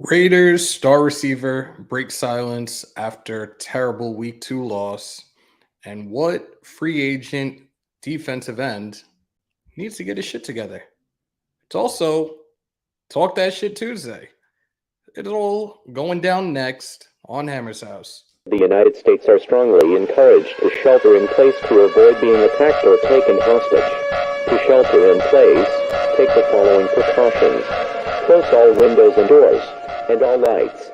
Raiders star receiver breaks silence after terrible week 2 loss. And what free agent defensive end needs to get his shit together? It's also Talk That Shit Tuesday. It's all going down next on Hammers House. The United States are strongly encouraged to shelter in place to avoid being attacked or taken hostage. To shelter in place, take the following precautions. Close all windows and doors, and all lights.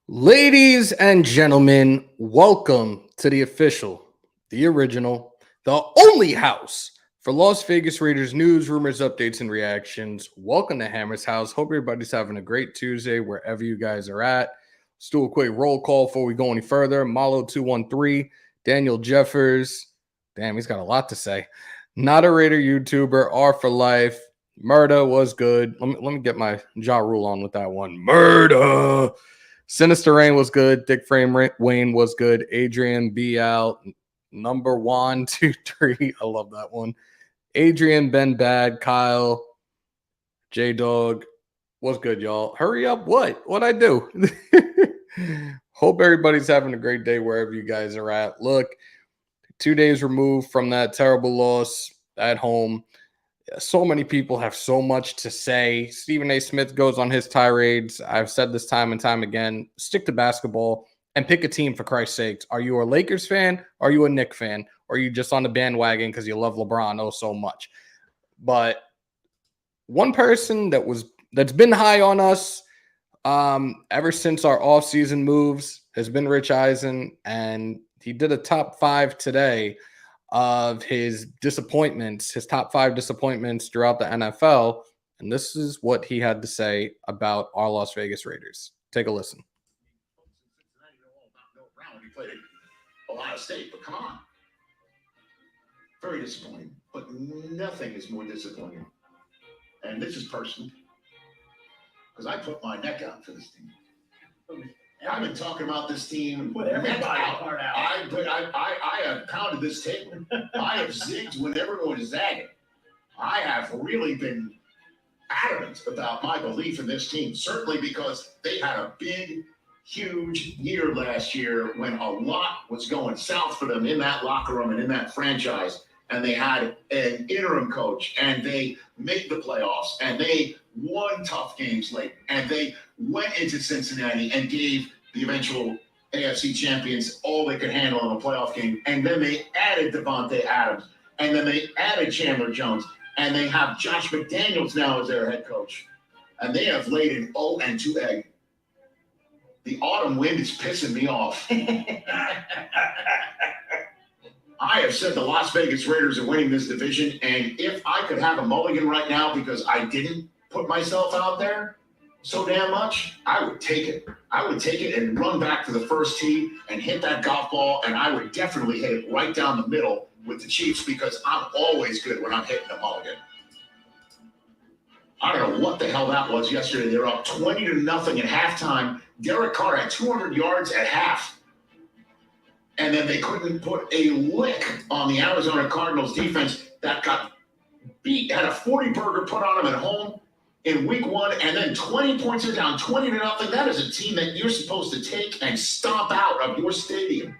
Ladies and gentlemen, welcome to the official, the original, the only house for Las Vegas Raiders news, rumors, updates, and reactions. Welcome to Hammers House. Hope everybody's having a great Tuesday wherever you guys are at. Let's do a quick roll call before we go any further. Malo213, Daniel Jeffers. Damn, he's got a lot to say. Not a Raider YouTuber, R for life. Murda was good. Let me get my jaw rule on with that one. Murda. Sinister Rain was good. Dick Frame Wayne was good. Adrian B. out. Number 1, 2, 3. I love that one. Adrian Ben Bad. Kyle. J Dog. What's good, y'all? Hurry up. What'd I do? Hope everybody's having a great day wherever you guys are at. Look, 2 days removed from that terrible loss at home. So many people have so much to say. Stephen A. Smith goes on his tirades. I've said this time and time again. Stick to basketball and pick a team for Christ's sakes. Are you a Lakers fan? Are you a Knicks fan? Or are you just on the bandwagon because you love LeBron so much? But one person that's been high on us ever since our offseason moves has been Rich Eisen, and he did a top 5 today of his disappointments, his top 5 disappointments throughout the NFL. And this is what he had to say about our Las Vegas Raiders. Take a listen. He played at Ohio State, but come on. Very disappointing. But nothing is more disappointing. And this is personal. Because I put my neck out for this team. I've been talking about this team. Put everybody part out. I have pounded this table. I have zigged when everyone is zagging. I have really been adamant about my belief in this team, certainly because they had a big, huge year last year when a lot was going south for them in that locker room and in that franchise. And they had an interim coach, and they made the playoffs, and they won tough games late, and they went into Cincinnati and gave the eventual AFC champions all they could handle in a playoff game. And then they added Devante Adams, and then they added Chandler Jones, and they have Josh McDaniels now as their head coach. And they have laid an 0-2 egg. The autumn wind is pissing me off. I have said the Las Vegas Raiders are winning this division, and if I could have a mulligan right now because I didn't put myself out there so damn much, I would take it. I would take it and run back to the first tee and hit that golf ball, and I would definitely hit it right down the middle with the Chiefs because I'm always good when I'm hitting a mulligan. I don't know what the hell that was yesterday. They were up 20-0 at halftime. Derek Carr had 200 yards at half. And then they couldn't put a lick on the Arizona Cardinals defense that got beat, had a 40-burger put on them at home in week 1, and then 20 points are down 20-0. That is a team that you're supposed to take and stomp out of your stadium.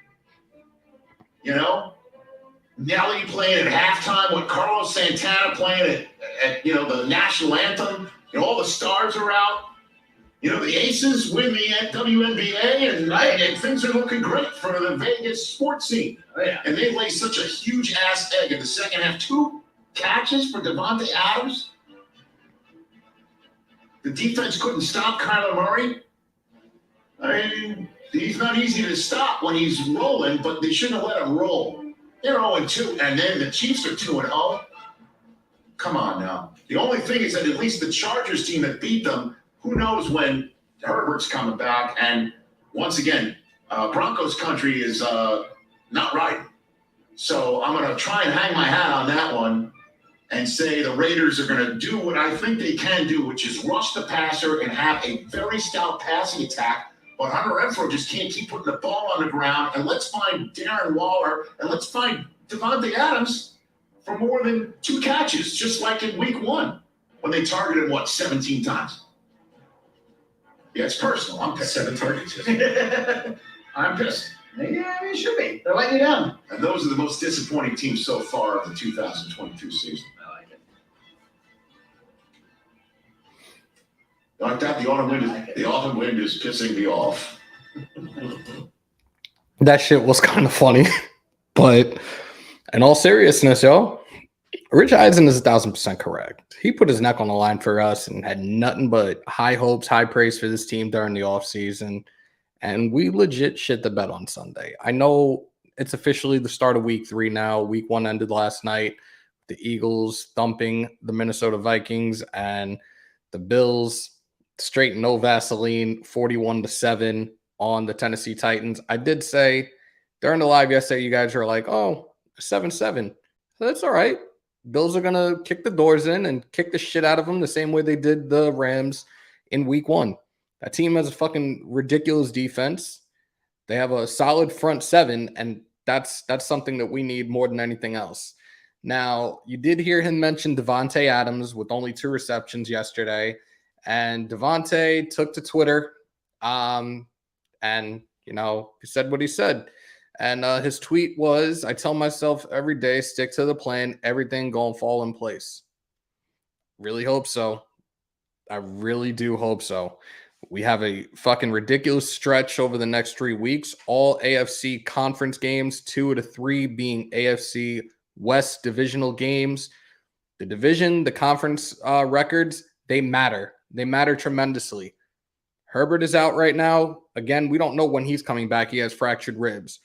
You know? Nelly playing at halftime with Carlos Santana playing at the national anthem. All the stars are out. You know, the Aces win the WNBA, and things are looking great for the Vegas sports scene. Oh, yeah. And they lay such a huge ass egg in the second half. 2 catches for Devante Adams. The defense couldn't stop Kyler Murray. I mean, he's not easy to stop when he's rolling, but they shouldn't have let him roll. They're 0-2, and then the Chiefs are 2-0. Come on now. The only thing is that at least the Chargers team that beat them, who knows when Herbert's coming back. And once again, Broncos country is not right. So I'm going to try and hang my hat on that one and say the Raiders are going to do what I think they can do, which is rush the passer and have a very stout passing attack. But Hunter Renfrow just can't keep putting the ball on the ground. And let's find Darren Waller and let's find Devante Adams for more than 2 catches, just like in week 1 when they targeted him, 17 times. Yeah, it's personal. I'm pissed. 7 targets. I'm pissed. Yeah, it should be. They're letting you down. And those are the most disappointing teams so far of the 2022 season. I like it. Like that, the autumn wind is pissing me off. That shit was kind of funny. But in all seriousness, yo, Rich Eisen is 1,000% correct. He put his neck on the line for us and had nothing but high hopes, high praise for this team during the offseason. And we legit shit the bed on Sunday. I know it's officially the start of week 3 now. Week 1 ended last night. The Eagles thumping the Minnesota Vikings and the Bills straight no Vaseline 41-7 on the Tennessee Titans. I did say during the live yesterday, you guys were like, oh, 7-7. So that's all right. Bills are going to kick the doors in and kick the shit out of them the same way they did the Rams in week 1. That team has a fucking ridiculous defense. They have a solid front 7, and that's something that we need more than anything else. Now, you did hear him mention Devante Adams with only 2 receptions yesterday, and Devante took to Twitter, and, you know, he said what he said. And his tweet was, I tell myself every day, stick to the plan, everything gonna fall in place. Really hope so. I really do hope so. We have a fucking ridiculous stretch over the next 3 weeks. All AFC conference games, 2 out of 3 being AFC West divisional games. The division, the conference records, they matter. They matter tremendously. Herbert is out right now. Again, we don't know when he's coming back. He has fractured ribs.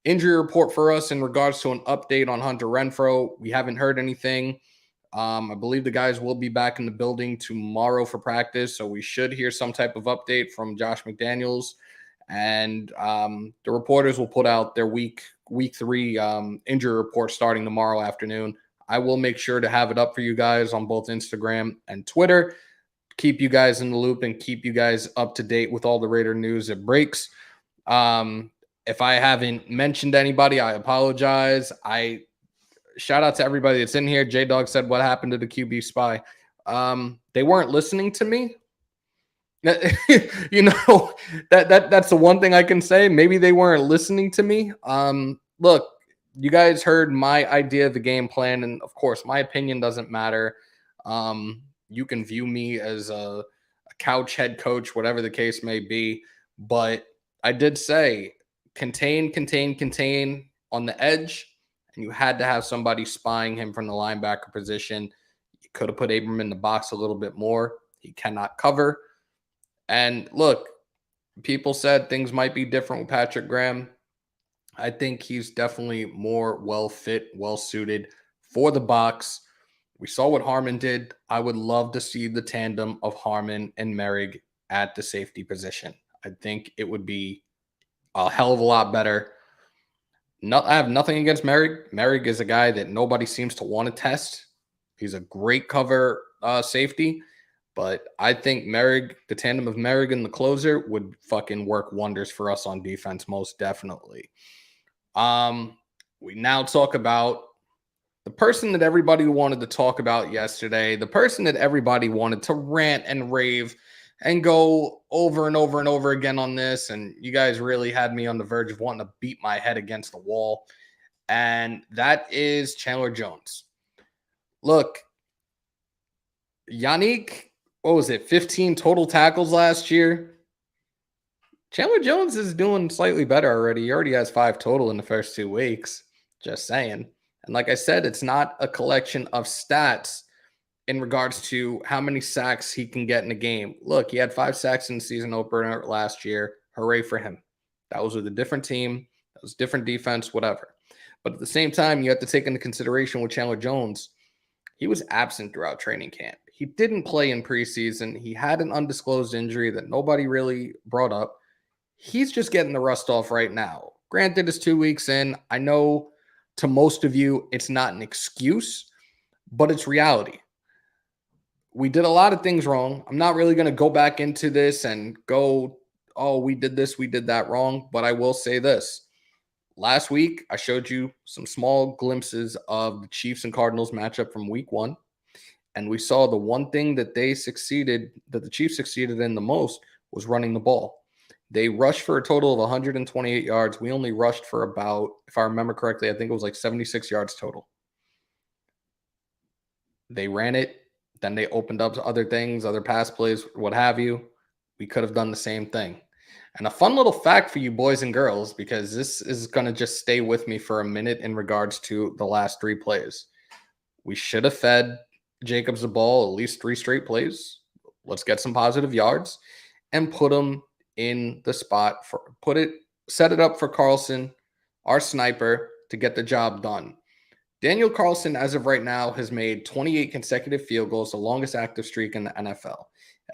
Injury report for us in regards to an update on Hunter Renfrow. We haven't heard anything. I believe the guys will be back in the building tomorrow for practice, so we should hear some type of update from Josh McDaniels, and the reporters will put out their week 3 injury report starting tomorrow afternoon. I will make sure to have it up for you guys on both Instagram and Twitter. Keep you guys in the loop and keep you guys up to date with all the Raider news that breaks. If I haven't mentioned anybody, I apologize. Shout out to everybody that's in here. J-Dog said, what happened to the QB spy? They weren't listening to me. You know, that's the one thing I can say. Maybe they weren't listening to me. Look, you guys heard my idea of the game plan, and of course, my opinion doesn't matter. You can view me as a couch head coach, whatever the case may be. But I did say, contain on the edge. And you had to have somebody spying him from the linebacker position. You could have put Abram in the box a little bit more. He cannot cover. And look, people said things might be different with Patrick Graham. I think he's definitely more well-fit, well-suited for the box. We saw what Harmon did. I would love to see the tandem of Harmon and Merrig at the safety position. I think it would be a hell of a lot better. I have nothing against Merrig. Merrig is a guy that nobody seems to want to test. He's a great cover safety, but I think Merrig, the tandem of Merrig and the closer, would fucking work wonders for us on defense, most definitely. We now talk about the person that everybody wanted to talk about yesterday, the person that everybody wanted to rant and rave and go over and over and over again on this. And you guys really had me on the verge of wanting to beat my head against the wall. And that is Chandler Jones. Look, Yannick, what was it, 15 total tackles last year. Chandler Jones is doing slightly better already. He already has 5 total in the first 2 weeks. Just saying. And like I said, it's not a collection of stats in regards to how many sacks he can get in a game. Look, he had 5 sacks in the season opener last year. Hooray for him. That was with a different team. That was different defense, whatever. But at the same time, you have to take into consideration with Chandler Jones, he was absent throughout training camp. He didn't play in preseason. He had an undisclosed injury that nobody really brought up. He's just getting the rust off right now. Granted, it's 2 weeks in. I know to most of you, it's not an excuse, but it's reality. We did a lot of things wrong. I'm not really going to go back into this and go, oh, we did this, we did that wrong. But I will say this. Last week, I showed you some small glimpses of the Chiefs and Cardinals matchup from week 1. And we saw the one thing that the Chiefs succeeded in the most was running the ball. They rushed for a total of 128 yards. We only rushed for about, if I remember correctly, I think it was like 76 yards total. They ran it. Then they opened up to other things, other pass plays, what have you. We could have done the same thing. And a fun little fact for you boys and girls, because this is going to just stay with me for a minute in regards to the last 3 plays. We should have fed Jacobs the ball at least 3 straight plays. Let's get some positive yards and put him in the spot set it up for Carlson, our sniper, to get the job done. Daniel Carlson, as of right now, has made 28 consecutive field goals, the longest active streak in the NFL.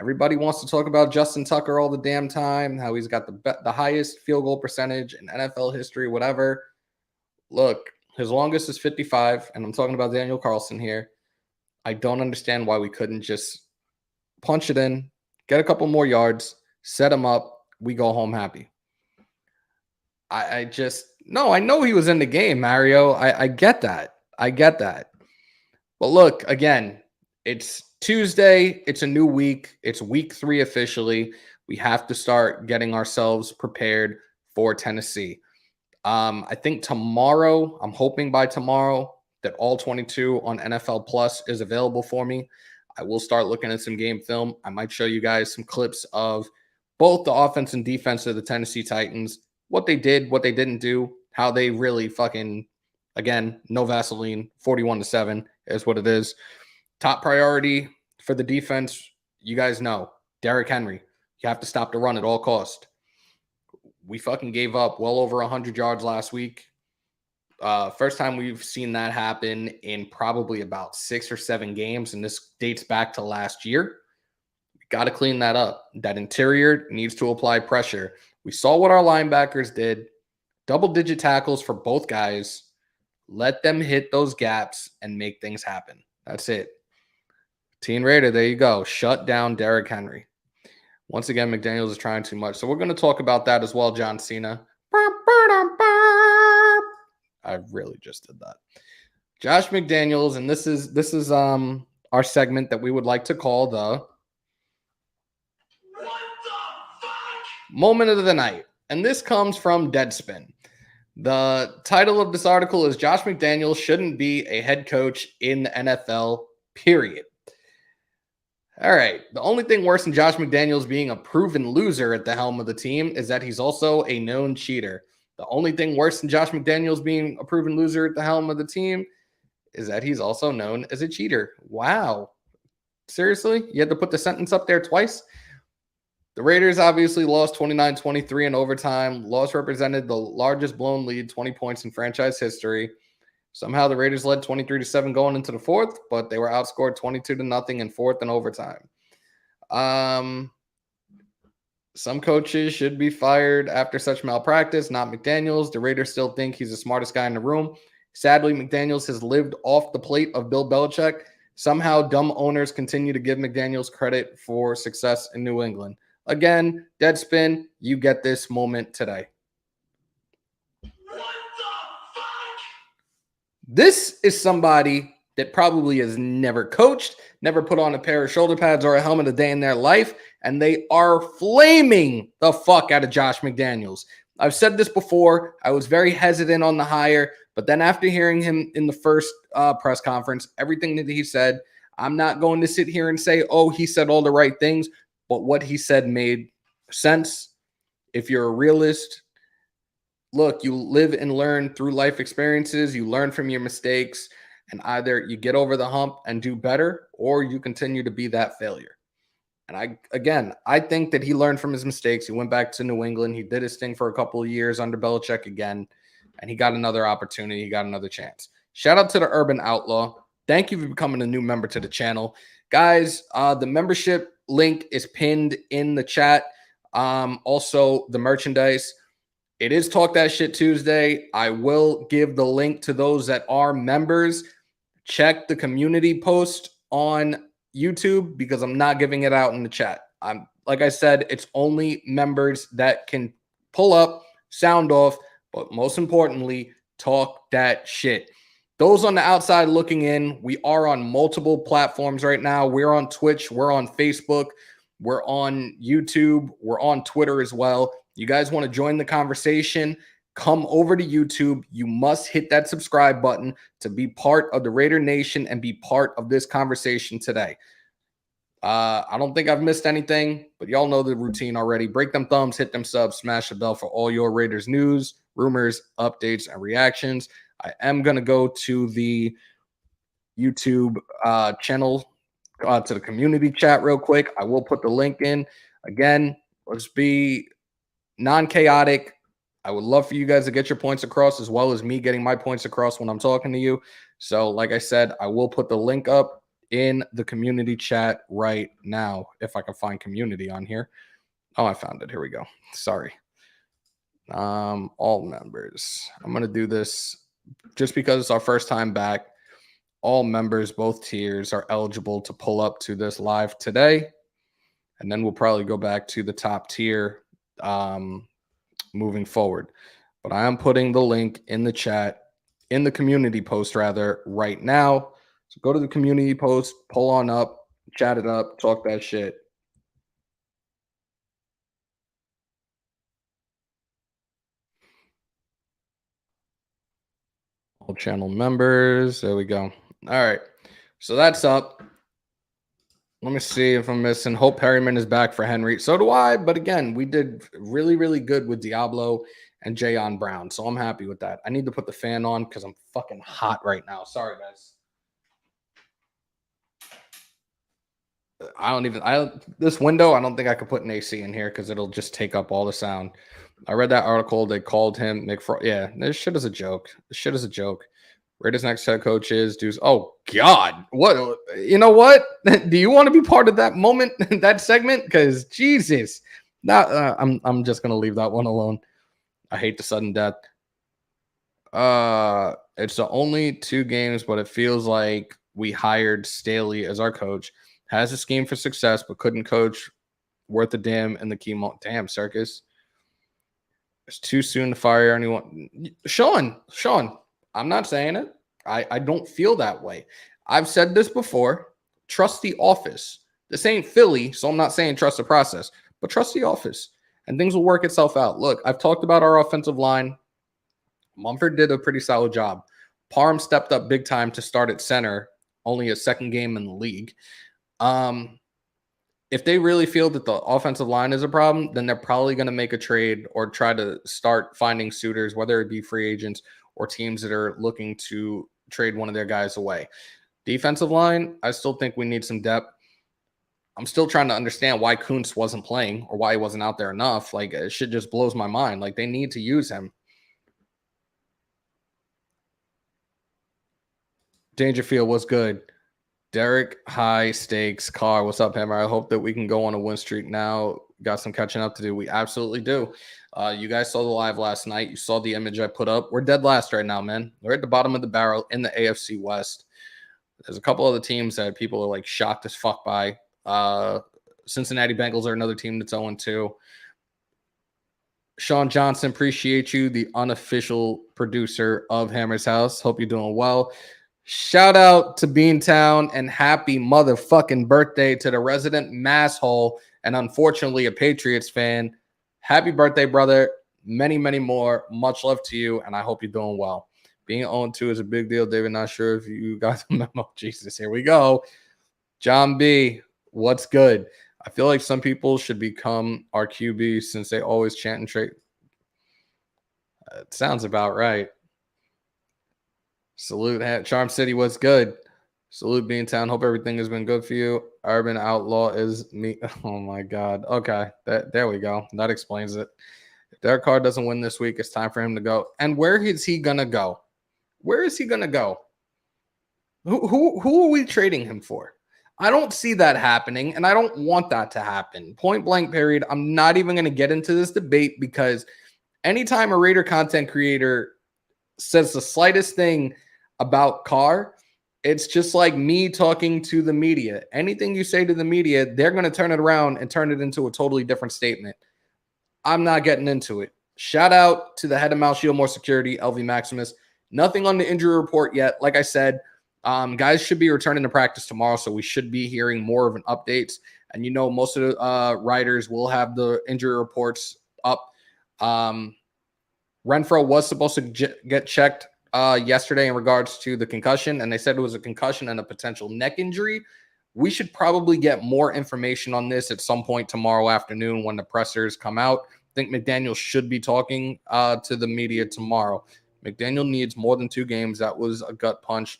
Everybody wants to talk about Justin Tucker all the damn time, how he's got the highest field goal percentage in NFL history, whatever. Look, his longest is 55, and I'm talking about Daniel Carlson here. I don't understand why we couldn't just punch it in, get a couple more yards, set him up, we go home happy. I know he was in the game, Mario. I get that. But look, again, it's Tuesday. It's a new week. It's week 3 officially. We have to start getting ourselves prepared for Tennessee. I think tomorrow, I'm hoping by tomorrow, that all 22 on NFL Plus is available for me. I will start looking at some game film. I might show you guys some clips of both the offense and defense of the Tennessee Titans, what they did, what they didn't do, how they really fucking, again, no Vaseline, 41-7 is what it is. Top priority for the defense, you guys know, Derrick Henry. You have to stop the run at all costs. We fucking gave up well over 100 yards last week. First time we've seen that happen in probably about 6 or 7 games, and this dates back to last year. We got to clean that up. That interior needs to apply pressure. We saw what our linebackers did. Double-digit tackles for both guys. Let them hit those gaps and make things happen. That's it. Teen Raider, there you go. Shut down Derrick Henry. Once again, McDaniels is trying too much. So we're going to talk about that as well, John Cena. I really just did that. Josh McDaniels, and this is our segment that we would like to call the What the fuck? Moment of the Night. And this comes from Deadspin. The title of this article is Josh McDaniels shouldn't be a head coach in the NFL, period. All right. The only thing worse than Josh McDaniels being a proven loser at the helm of the team is that he's also a known cheater. The only thing worse than Josh McDaniels being a proven loser at the helm of the team is that he's also known as a cheater. Wow. Seriously? You had to put the sentence up there twice? The Raiders obviously lost 29-23 in overtime. Loss represented the largest blown lead, 20 points in franchise history. Somehow the Raiders led 23-7 going into the fourth, but they were outscored 22-0 in fourth and overtime. Some coaches should be fired after such malpractice, not McDaniels. The Raiders still think he's the smartest guy in the room. Sadly, McDaniels has lived off the plate of Bill Belichick. Somehow, dumb owners continue to give McDaniels credit for success in New England. Again, Deadspin, you get this moment today. What the fuck? This is somebody that probably has never coached, never put on a pair of shoulder pads or a helmet a day in their life, and they are flaming the fuck out of Josh McDaniels. I've said this before. I was very hesitant on the hire, but then after hearing him in the first press conference, everything that he said, I'm not going to sit here and say, oh, he said all the right things, but what he said made sense. If you're a realist, look, you live and learn through life experiences. You learn from your mistakes, and either you get over the hump and do better, or you continue to be that failure. And I think that he learned from his mistakes. He went back to New England. He did his thing for a couple of years under Belichick again, and he got another opportunity. He got another chance. Shout out to the Urban Outlaw. Thank you for becoming a new member to the channel. Guys, the membership link is pinned in the chat. Also, the merchandise. It is Talk That Shit Tuesday. I will give the link to those that are members. Check the community post on YouTube because I'm not giving it out in the chat. Like I said, it's only members that can pull up, sound off, but most importantly, talk that shit. Those on the outside looking in, we are on multiple platforms right now. We're on Twitch, we're on Facebook, we're on YouTube, we're on Twitter as well. You guys want to join the conversation? Come over to YouTube. You must hit that subscribe button to be part of the Raider Nation and be part of this conversation today. I don't think I've missed anything, but y'all know the routine already. Break them thumbs, hit them subs, smash the bell for all your Raiders news, rumors, updates, and reactions. I am going to go to the YouTube channel, to the community chat real quick. I will put the link in. Again, let's be non-chaotic. I would love for you guys to get your points across as well as me getting my points across when I'm talking to you. So like I said, I will put the link up in the community chat right now if I can find community on here. Oh, I found it. Here we go. Sorry. All members. I'm going to do this just because it's our first time back. All members, both tiers, are eligible to pull up to this live today. And then we'll probably go back to the top tier moving forward. But I am putting the link in the chat, in the community post rather, right now. So go to the community post, pull on up, chat it up, talk that shit. All channel members. There we go. All right. So that's up. Let me see if I'm missing. Hope Perryman is back for Henry. So do I. But again, we did really, really good with Diablo and Jayon Brown. So I'm happy with that. I need to put the fan on because I'm fucking hot right now. Sorry, guys. This window, I don't think I could put an AC in here because it'll just take up all the sound. I read that article. They called him Yeah, this shit is a joke. This shit is a joke. Raiders' next head coach is Deuce. Oh God, what? You know what? Do you want to be part of that moment, that segment? Because Jesus, I'm just gonna leave that one alone. I hate the sudden death. It's the only 2 games, but it feels like we hired Staley as our coach. Has a scheme for success, but couldn't coach worth a damn in the key moment. Damn, Circus. It's too soon to fire anyone. Sean, I'm not saying it. I don't feel that way. I've said this before. Trust the office. This ain't Philly, so I'm not saying trust the process, but trust the office, and things will work itself out. Look, I've talked about our offensive line. Mumford did a pretty solid job. Parham stepped up big time to start at center, only a second game in the league. If they really feel that the offensive line is a problem, then they're probably going to make a trade or try to start finding suitors, whether it be free agents or teams that are looking to trade one of their guys away. Defensive line, I still think we need some depth. I'm still trying to understand why Kuntz wasn't playing or why he wasn't out there enough. Like, it shit just blows my mind. Like, they need to use him. Dangerfield, what's good? Derek, high stakes. Carr, what's up, Hammer? I hope that we can go on a win streak now. Got some catching up to do. We absolutely do. You guys saw the live last night. You saw the image I put up. We're dead last right now, man. We're at the bottom of the barrel in the AFC West. There's a couple other teams that people are like shocked as fuck by. Cincinnati Bengals are another team that's 0-2. Sean Johnson, appreciate you, the unofficial producer of Hammers.House. Hope you're doing well. Shout out to Beantown and happy motherfucking birthday to the resident masshole and unfortunately a Patriots fan. Happy birthday, brother. Many, many more. Much love to you, and I hope you're doing well. Being 0-2 is a big deal, David. Not sure if you got the memo. Jesus, here we go. John B, what's good? I feel like some people should become our QB since they always chant and trade. It sounds about right. Salute, Charm City, what's good? Salute, Beantown. Hope everything has been good for you. Urban Outlaw is me. Oh my God. Okay, there we go. That explains it. If Derek Carr doesn't win this week, it's time for him to go. And where is he gonna go? Where is he gonna go? Who are we trading him for? I don't see that happening, and I don't want that to happen. Point blank, period. I'm not even going to get into this debate because anytime a Raider content creator says the slightest thing about Carr, it's just like me talking to the media. Anything you say to the media, they're going to turn it around and turn it into a totally different statement. I'm not getting into it. Shout out to the head of Mount Shieldmore Security, LV Maximus. Nothing on the injury report yet. Like I said, guys should be returning to practice tomorrow, so we should be hearing more of an updates. And most of the writers will have the injury reports up. Renfro was supposed to get checked yesterday in regards to the concussion, and they said it was a concussion and a potential neck injury. We should probably get more information on this at some point tomorrow afternoon when the pressers come out. I think McDaniels should be talking to the media tomorrow. McDaniel needs more than 2 games. That was a gut punch.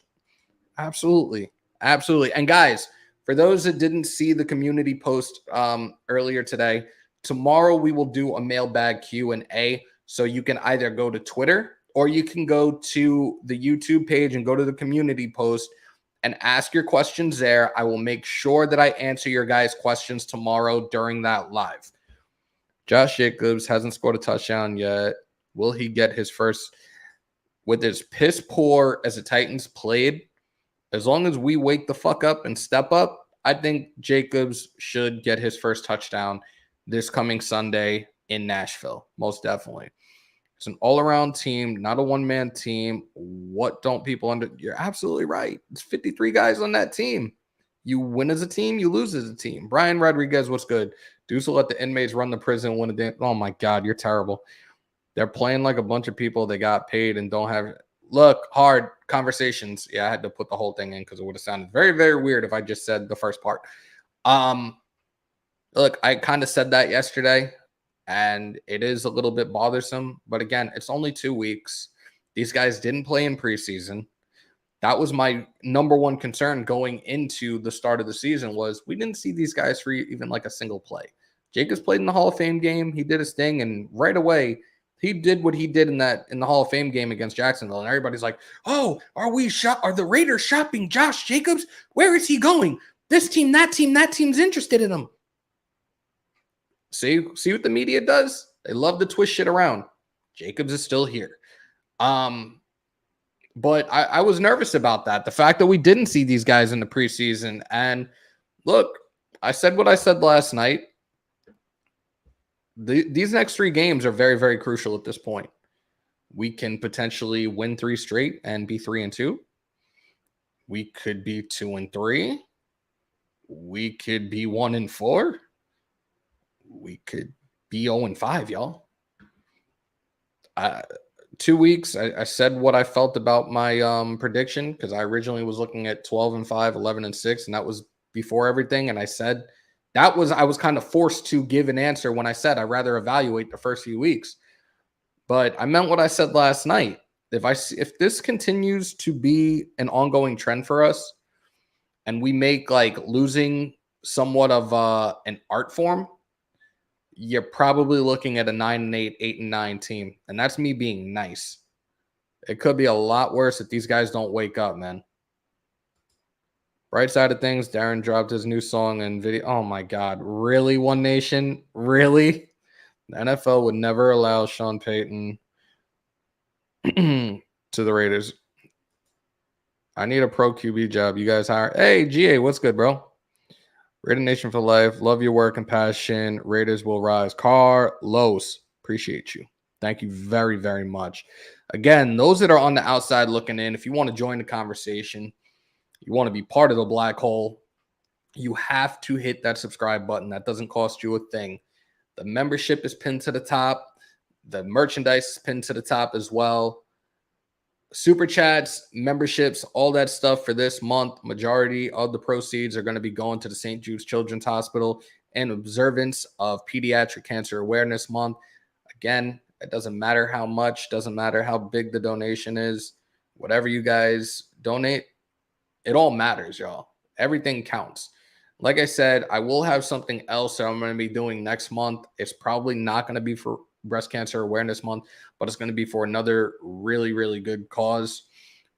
Absolutely. And guys, for those that didn't see the community post earlier today, tomorrow we will do a mailbag Q&A. So you can either go to Twitter or you can go to the YouTube page and go to the community post and ask your questions there. I will make sure that I answer your guys' questions tomorrow during that live. Josh Jacobs hasn't scored a touchdown yet. Will he get his first? With as piss poor as the Titans played, as long as we wake the fuck up and step up, I think Jacobs should get his first touchdown this coming Sunday in Nashville. Most definitely. It's an all-around team, not a one-man team. What don't people under? You're absolutely right. It's 53 guys on that team. You win as a team, you lose as a team. Brian Rodriguez, what's good? Deuce will let the inmates run the prison when a oh my God, you're terrible. They're playing like a bunch of people that got paid and don't have look hard conversations. Yeah, I had to put the whole thing in because it would have sounded very, very weird if I just said the first part. Look, I kind of said that yesterday, and it is a little bit bothersome. But again, it's only 2 weeks. These guys didn't play in preseason. That was my number one concern going into the start of the season was we didn't see these guys for even like a single play. Jacobs played in the Hall of Fame game. He did his thing, and right away he did what he did in the Hall of Fame game against Jacksonville. And everybody's like, "Oh, are the Raiders shopping Josh Jacobs? Where is he going? This team, that team's interested in him." See what the media does? They love to twist shit around. Jacobs is still here. But I was nervous about that. The fact that we didn't see these guys in the preseason. And look, I said what I said last night. These next 3 games are very, very crucial at this point. We can potentially win 3 straight and be 3-2. We could be 2-3. We could be 1-4. We could be 0-5, y'all. 2 weeks, I said what I felt about my prediction because I originally was looking at 12-5, 11-6, and that was before everything. And I said I was kind of forced to give an answer when I said I'd rather evaluate the first few weeks. But I meant what I said last night. If this continues to be an ongoing trend for us, and we make like losing somewhat of an art form, you're probably looking at a 9-8, 8-9 team. And that's me being nice. It could be a lot worse if these guys don't wake up, man. Right side of things, Darren dropped his new song and video. Oh, my God. Really, One Nation? Really? The NFL would never allow Sean Payton to the Raiders. I need a pro QB job. You guys hire. Hey, GA, what's good, bro? Raider Nation for life. Love your work and passion. Raiders will rise. Carlos, appreciate you. Thank you very, very much. Again, those that are on the outside looking in, if you want to join the conversation, you want to be part of the black hole, you have to hit that subscribe button. That doesn't cost you a thing. The membership is pinned to the top. The merchandise is pinned to the top as well. super chats, memberships, all that stuff for this month. Majority of the proceeds are going to be going to the St. Jude's Children's Hospital in observance of Pediatric Cancer Awareness Month. Again, it doesn't matter how much, doesn't matter how big the donation is. Whatever you guys donate, it all matters, y'all. Everything counts. Like I said, I will have something else that I'm going to be doing next month. It's probably not going to be for Breast Cancer Awareness Month, but it's going to be for another really, really good cause.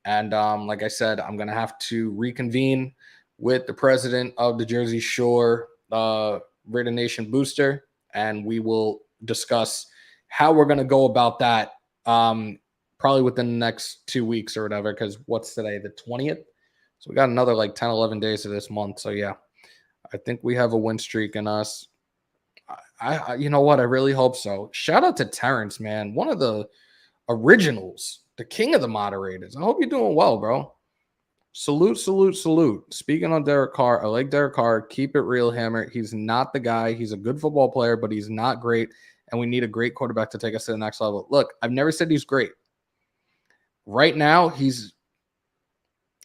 And like I said, I'm going to have to reconvene with the president of the Jersey Shore Raider Nation Booster, and we will discuss how we're going to go about that probably within the next 2 weeks or whatever, because what's today, the 20th? So we got another like 10, 11 days of this month. So yeah, I think we have a win streak in us. I you know what? I really hope so. Shout out to Terrence, man. One of the originals, the king of the moderators. I hope you're doing well, bro. Salute, salute, salute. Speaking on Derek Carr, I like Derek Carr. Keep it real, Hammer. He's not the guy. He's a good football player, but he's not great. And we need a great quarterback to take us to the next level. Look, I've never said he's great. Right now, he's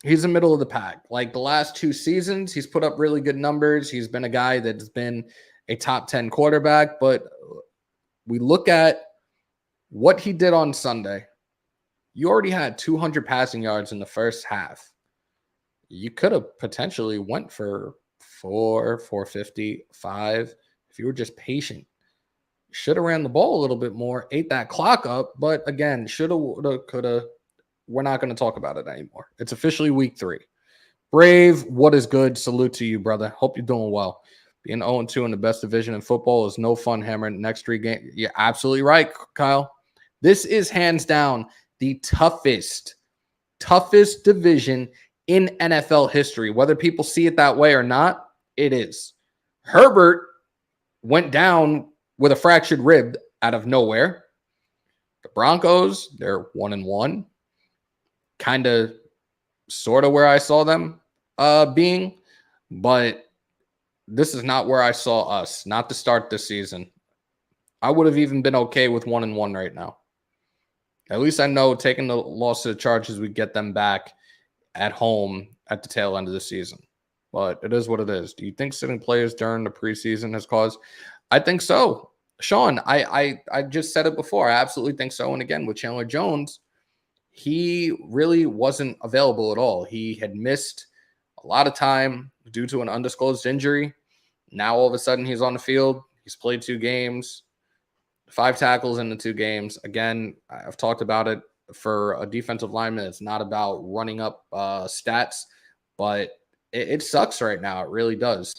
the middle of the pack. Like the last 2 seasons, he's put up really good numbers. He's been a guy that's been a top 10 quarterback. But we look at what he did on Sunday. You already had 200 passing yards in the first half. You could have potentially went for 450, 5 if you were just patient. Should have ran the ball a little bit more, ate that clock up. But again, shoulda, woulda, coulda. We're not going to talk about it anymore. It's officially week 3. Brave, what is good? Salute to you, brother. Hope you're doing well. Being 0-2 in the best division in football is no fun, Hammer. Next 3 games. You're absolutely right, Kyle. This is hands down the toughest division in NFL history. Whether people see it that way or not, it is. Herbert went down with a fractured rib out of nowhere. The Broncos, they're 1-1. Kind of, sort of where I saw them being, but this is not where I saw us, not to start this season. I would have even been okay with 1-1 right now. At least I know taking the loss to the Chargers, we get them back at home at the tail end of the season. But it is what it is. Do you think sitting players during the preseason has caused? I think so. Sean, I just said it before. I absolutely think so. And again, with Chandler Jones, he really wasn't available at all. He had missed a lot of time due to an undisclosed injury. Now, all of a sudden, he's on the field. He's played 2 games, 5 tackles in the 2 games. Again, I've talked about it. For a defensive lineman, it's not about running up stats, but it sucks right now. It really does.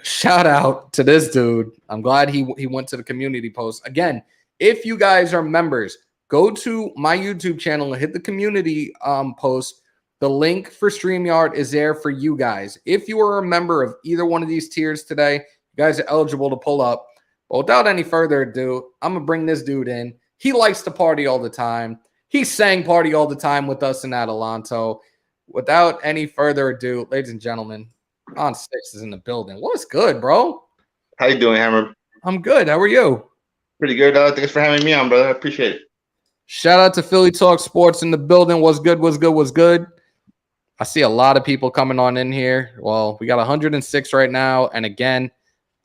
Shout out to this dude. I'm glad he went to the community post. Again, if you guys are members, go to my YouTube channel and hit the community post. The link for StreamYard is there for you guys. If you are a member of either one of these tiers today, you guys are eligible to pull up. But without any further ado, I'm going to bring this dude in. He likes to party all the time. He sang party all the time with us in Adelanto. Without any further ado, ladies and gentlemen, On Six is in the building. What's good, bro? How you doing, Hammer? I'm good. How are you? Pretty good. Thanks for having me on, brother. I appreciate it. Shout out to Philly Talk Sports in the building. What's good? What's good? What's good? I see a lot of people coming on in here. Well, we got 106 right now. And again,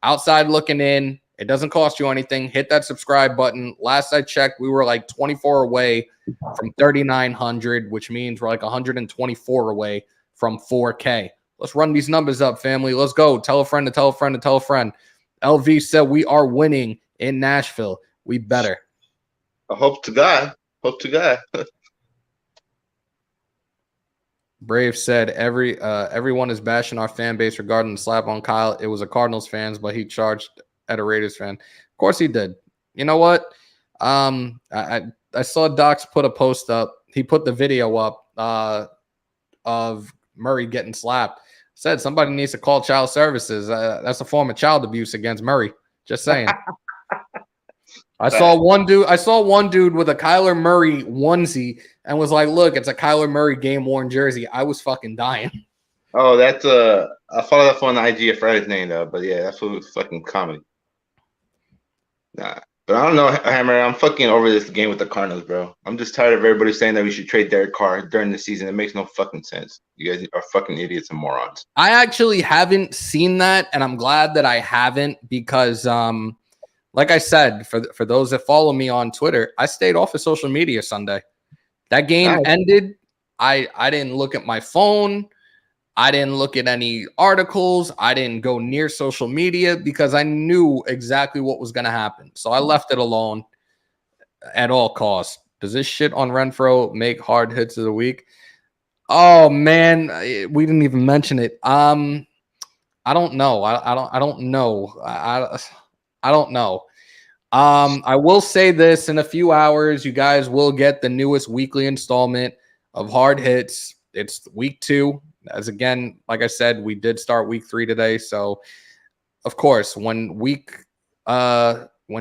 outside looking in, it doesn't cost you anything. Hit that subscribe button. Last I checked, we were like 24 away from 3,900, which means we're like 124 away from 4K. Let's run these numbers up, family. Let's go. Tell a friend to tell a friend to tell a friend. LV said we are winning in Nashville. We better. I hope to God. Hope to God. Brave said everyone is bashing our fan base regarding the slap on Kyle. It was a Cardinals fans, but he charged at a Raiders fan. Of course he did. You know what? I saw Docs put a post up. He put the video up of Murray getting slapped. Said somebody needs to call child services. That's a form of child abuse against Murray. Just saying. I saw one dude with a Kyler Murray onesie and was like, look, it's a Kyler Murray game-worn jersey. I was fucking dying. Oh, that's I follow that on the IG. I forgot his name though, but yeah, that's fucking comedy. Nah, But I don't know, Hammer. I'm fucking over this game with the Cardinals, bro. I'm just tired of everybody saying that we should trade Derek Carr during the season. It makes no fucking sense. You guys are fucking idiots and morons. I actually haven't seen that, and I'm glad that I haven't because, like I said, for those that follow me on Twitter, I stayed off of social media Sunday. That game ended. I didn't look at my phone. I didn't look at any articles. I didn't go near social media because I knew exactly what was going to happen. So I left it alone at all costs. Does this shit on Renfro make hard hits of the week? Oh man, we didn't even mention it. I don't know. I don't know. I don't know. I will say this: in a few hours, you guys will get the newest weekly installment of Hard Hits. It's week 2. As again, like I said, we did start week 3 today. So, of course, when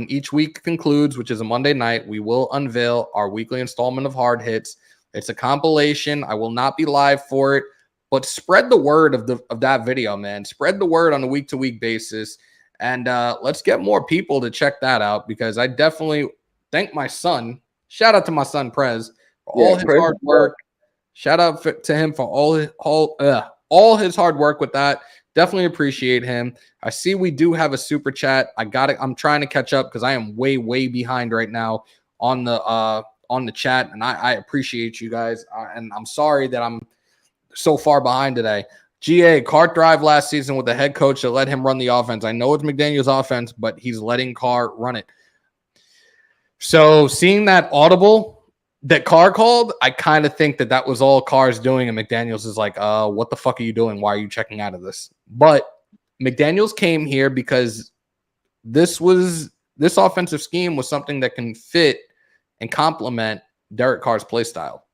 each week concludes, which is a Monday night, we will unveil our weekly installment of Hard Hits. It's a compilation. I will not be live for it, but spread the word of that video, man. Spread the word on a week-to-week basis, and let's get more people to check that out because I definitely thank my son. Shout out to my son Prez for all his hard work. Shout out to him for all his hard work with that. Definitely appreciate him. I see we do have a super chat. I'm trying to catch up because I am way behind right now on the chat, and I appreciate you guys. And I'm sorry that I'm so far behind today. GA Carr thrived last season with the head coach that let him run the offense. I know it's McDaniels' offense, but he's letting Carr run it. So seeing that audible that Carr called, I kind of think that was all Carr's doing, and McDaniels is like, what the fuck are you doing? Why are you checking out of this? But McDaniels came here because this offensive scheme was something that can fit and complement Derek Carr's play style.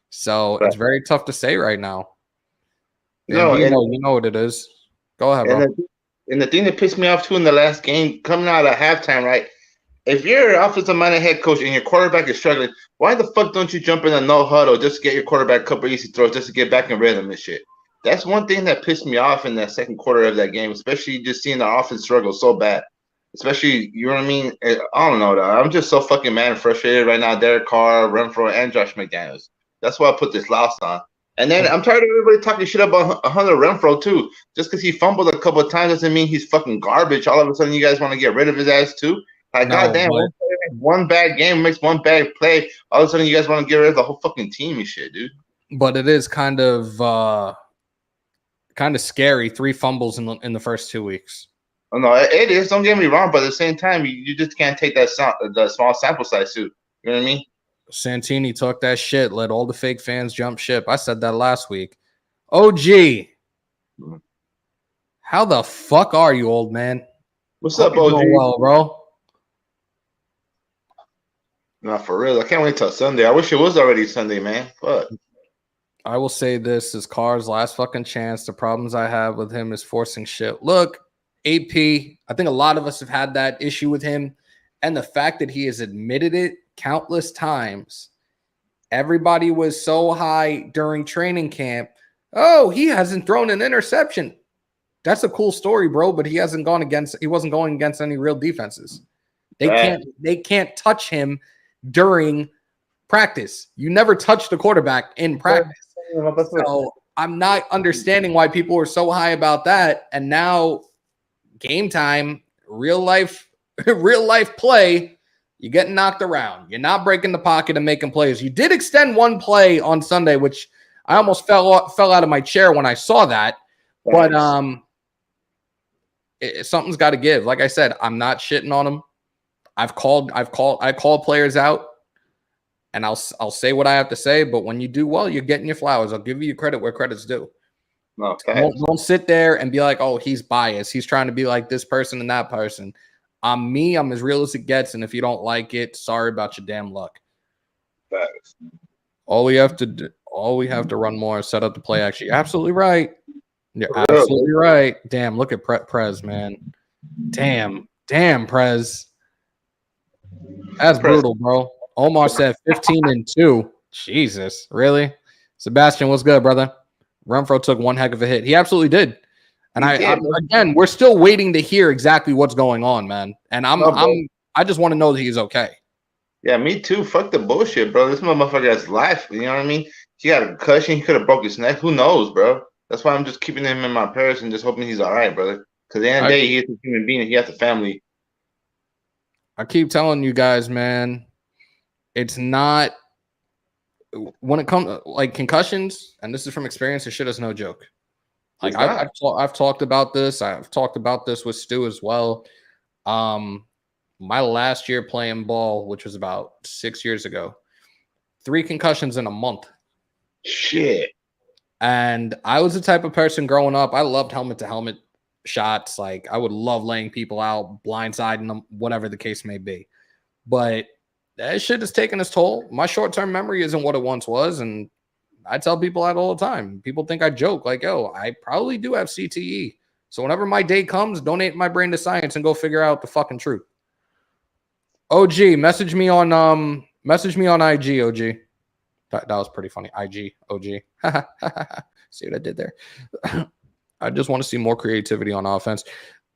So it's very tough to say right now. No, you know what it is. Go ahead, bro. And the thing that pissed me off too in the last game, coming out of halftime, right? If you're an offensive-minded head coach and your quarterback is struggling, why the fuck don't you jump in a no huddle just to get your quarterback a couple easy throws just to get back in rhythm and shit? That's one thing that pissed me off in that second quarter of that game, especially just seeing the offense struggle so bad. Especially, you know what I mean? I don't know, though. I'm just so fucking mad and frustrated right now. Derek Carr, Renfro, and Josh McDaniels. That's why I put this loss on. And then I'm tired of everybody talking shit about Hunter Renfro, too. Just because he fumbled a couple of times doesn't mean he's fucking garbage. All of a sudden, you guys want to get rid of his ass, too? Like, goddamn, one bad game makes one bad play. All of a sudden, you guys want to get rid of the whole fucking team and shit, dude. But it is kind of scary. 3 fumbles in the first 2 weeks. Oh, no, it is. Don't get me wrong, but at the same time, you just can't take the small sample size, too. You know what I mean? Santini took that shit. Let all the fake fans jump ship. I said that last week. OG, how the fuck are you, old man? What's up, OG? Well, bro. Nah, for real. I can't wait till Sunday. I wish it was already Sunday, man. Fuck. I will say this is Carr's last fucking chance. The problems I have with him is forcing shit. Look, AP, I think a lot of us have had that issue with him. And the fact that he has admitted it countless times. Everybody was so high during training camp. Oh, he hasn't thrown an interception. That's a cool story, bro, but he wasn't going against any real defenses. They can't touch him during practice. You never touch the quarterback in practice. So I'm not understanding why people were so high about that. And now game time, real life play, you're getting knocked around. You're not breaking the pocket and making plays. You did extend one play on Sunday, which I almost fell out of my chair when I saw that. But something's got to give. Like I said, I'm not shitting on him. I called players out, and I'll say what I have to say. But when you do well, you're getting your flowers. I'll give you credit where credit's due. Okay. Don't sit there and be like, oh, he's biased. He's trying to be like this person and that person. I'm me. I'm as real as it gets. And if you don't like it, sorry about your damn luck. Thanks. All we have to run more, set up the play. Actually, absolutely right. You're absolutely right. Damn, look at Prez, man. Damn, Prez. That's brutal, bro. Omar said 15-2. Jesus, really? Sebastian, what's good, brother? Renfro took one heck of a hit. He absolutely did. And again, we're still waiting to hear exactly what's going on, man. And I'm I just want to know that he's okay. Yeah, me too. Fuck the bullshit, bro. This motherfucker has life. You know what I mean? He got a concussion. He could have broke his neck. Who knows, bro? That's why I'm just keeping him in my prayers and just hoping he's all right, brother. Because at the end of the day, he is a human being. And he has a family. I keep telling you guys, man, it's not when it comes like concussions, and this is from experience. This shit is no joke. Like I've talked about this. I've talked about this with Stu as well. My last year playing ball, which was about 6 years ago, 3 concussions in a month. Shit. And I was the type of person growing up. I loved helmet to helmet shots. Like I would love laying people out, blindsiding them, whatever the case may be. But that shit has taken its toll. My short-term memory isn't what it once was. And I tell people that all the time. People think I joke like, yo, I probably do have CTE. So whenever my day comes, donate my brain to science and go figure out the fucking truth. OG, message me on IG, OG. That was pretty funny. IG, OG. See what I did there? I just want to see more creativity on offense.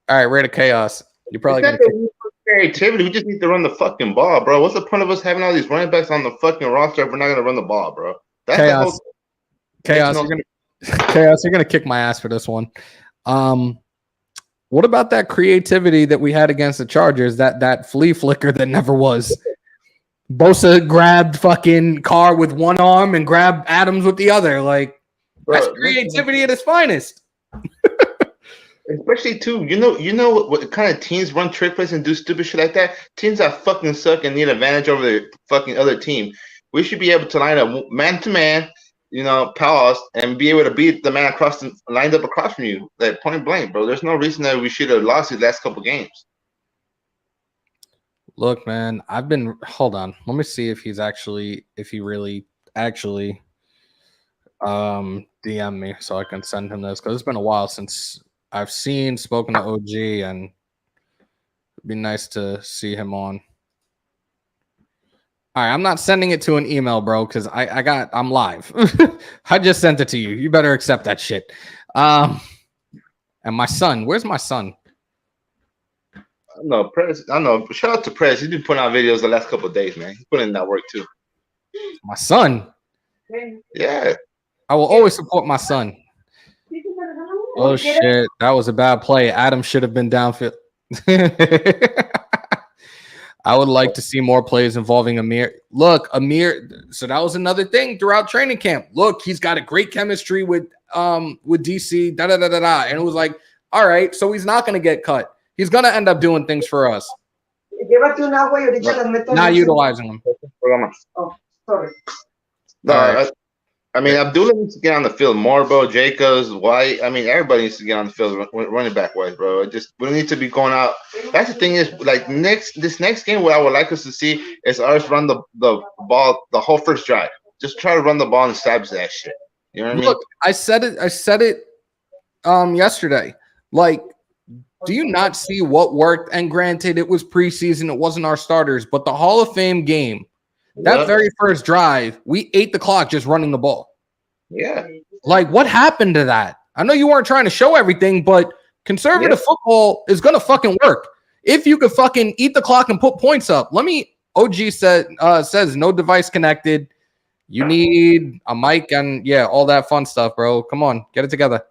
All right, Rate of Chaos. You're probably going to creativity. We just need to run the fucking ball, bro. What's the point of us having all these running backs on the fucking roster if we're not going to run the ball, bro? That's Chaos. Chaos. Chaos. You're going to kick my ass for this one. What about that creativity that we had against the Chargers? That flea flicker that never was. Bosa grabbed fucking Carr with one arm and grabbed Adams with the other. Like, bro, that's creativity at its finest. Especially too, you know what kind of teams run trick plays and do stupid shit like that? Teams that fucking suck and need advantage over the fucking other team. We should be able to line up man to man, pause and be able to beat the man lined up across from you, like point blank, bro. There's no reason that we should have lost these last couple games. Look, man, hold on. Let me see if he really DM me so I can send him this, because it's been a while since I've spoken to OG, and it'd be nice to see him on. All right, I'm not sending it to an email, bro, because I'm live. I just sent it to you. You better accept that shit. And my son, where's my son? No, Prez. I know. Shout out to Prez. He's been putting out videos the last couple of days, man. He's putting in that work too. My son. Yeah. I will always support my son. Oh shit, that was a bad play. Adam should have been downfield. I would like to see more plays involving Amir. Look, Amir. So that was another thing throughout training camp. Look, he's got a great chemistry with DC. And it was like, all right, so he's not going to get cut. He's going to end up doing things for us. Not utilizing them. Oh, sorry. I mean, Abdullah needs to get on the field more, bro. Jacobs, White. I mean, everybody needs to get on the field running back wise, bro. We don't need to be going out. That's the thing is, like, this next game, what I would like us to see is us run the ball the whole first drive. Just try to run the ball and establish that shit. You know what I mean? Look, I said it yesterday. Like, do you not see what worked? And granted, it was preseason. It wasn't our starters. But the Hall of Fame game, that very first drive, we ate the clock just running the ball. Yeah. Like, what happened to that? I know you weren't trying to show everything, but conservative football is going to fucking work. If you could fucking eat the clock and put points up. OG says no device connected. You need a mic and, all that fun stuff, bro. Come on, get it together.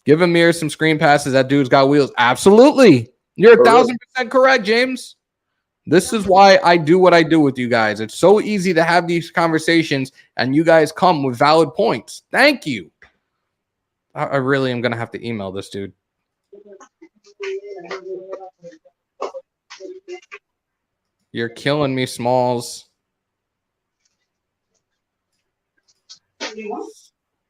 Give Amir some screen passes. That dude's got wheels. Absolutely. You're 1,000% correct, James. This is why I do what I do with you guys. It's so easy to have these conversations, and you guys come with valid points. Thank you. I really am going to have to email this dude. You're killing me, Smalls.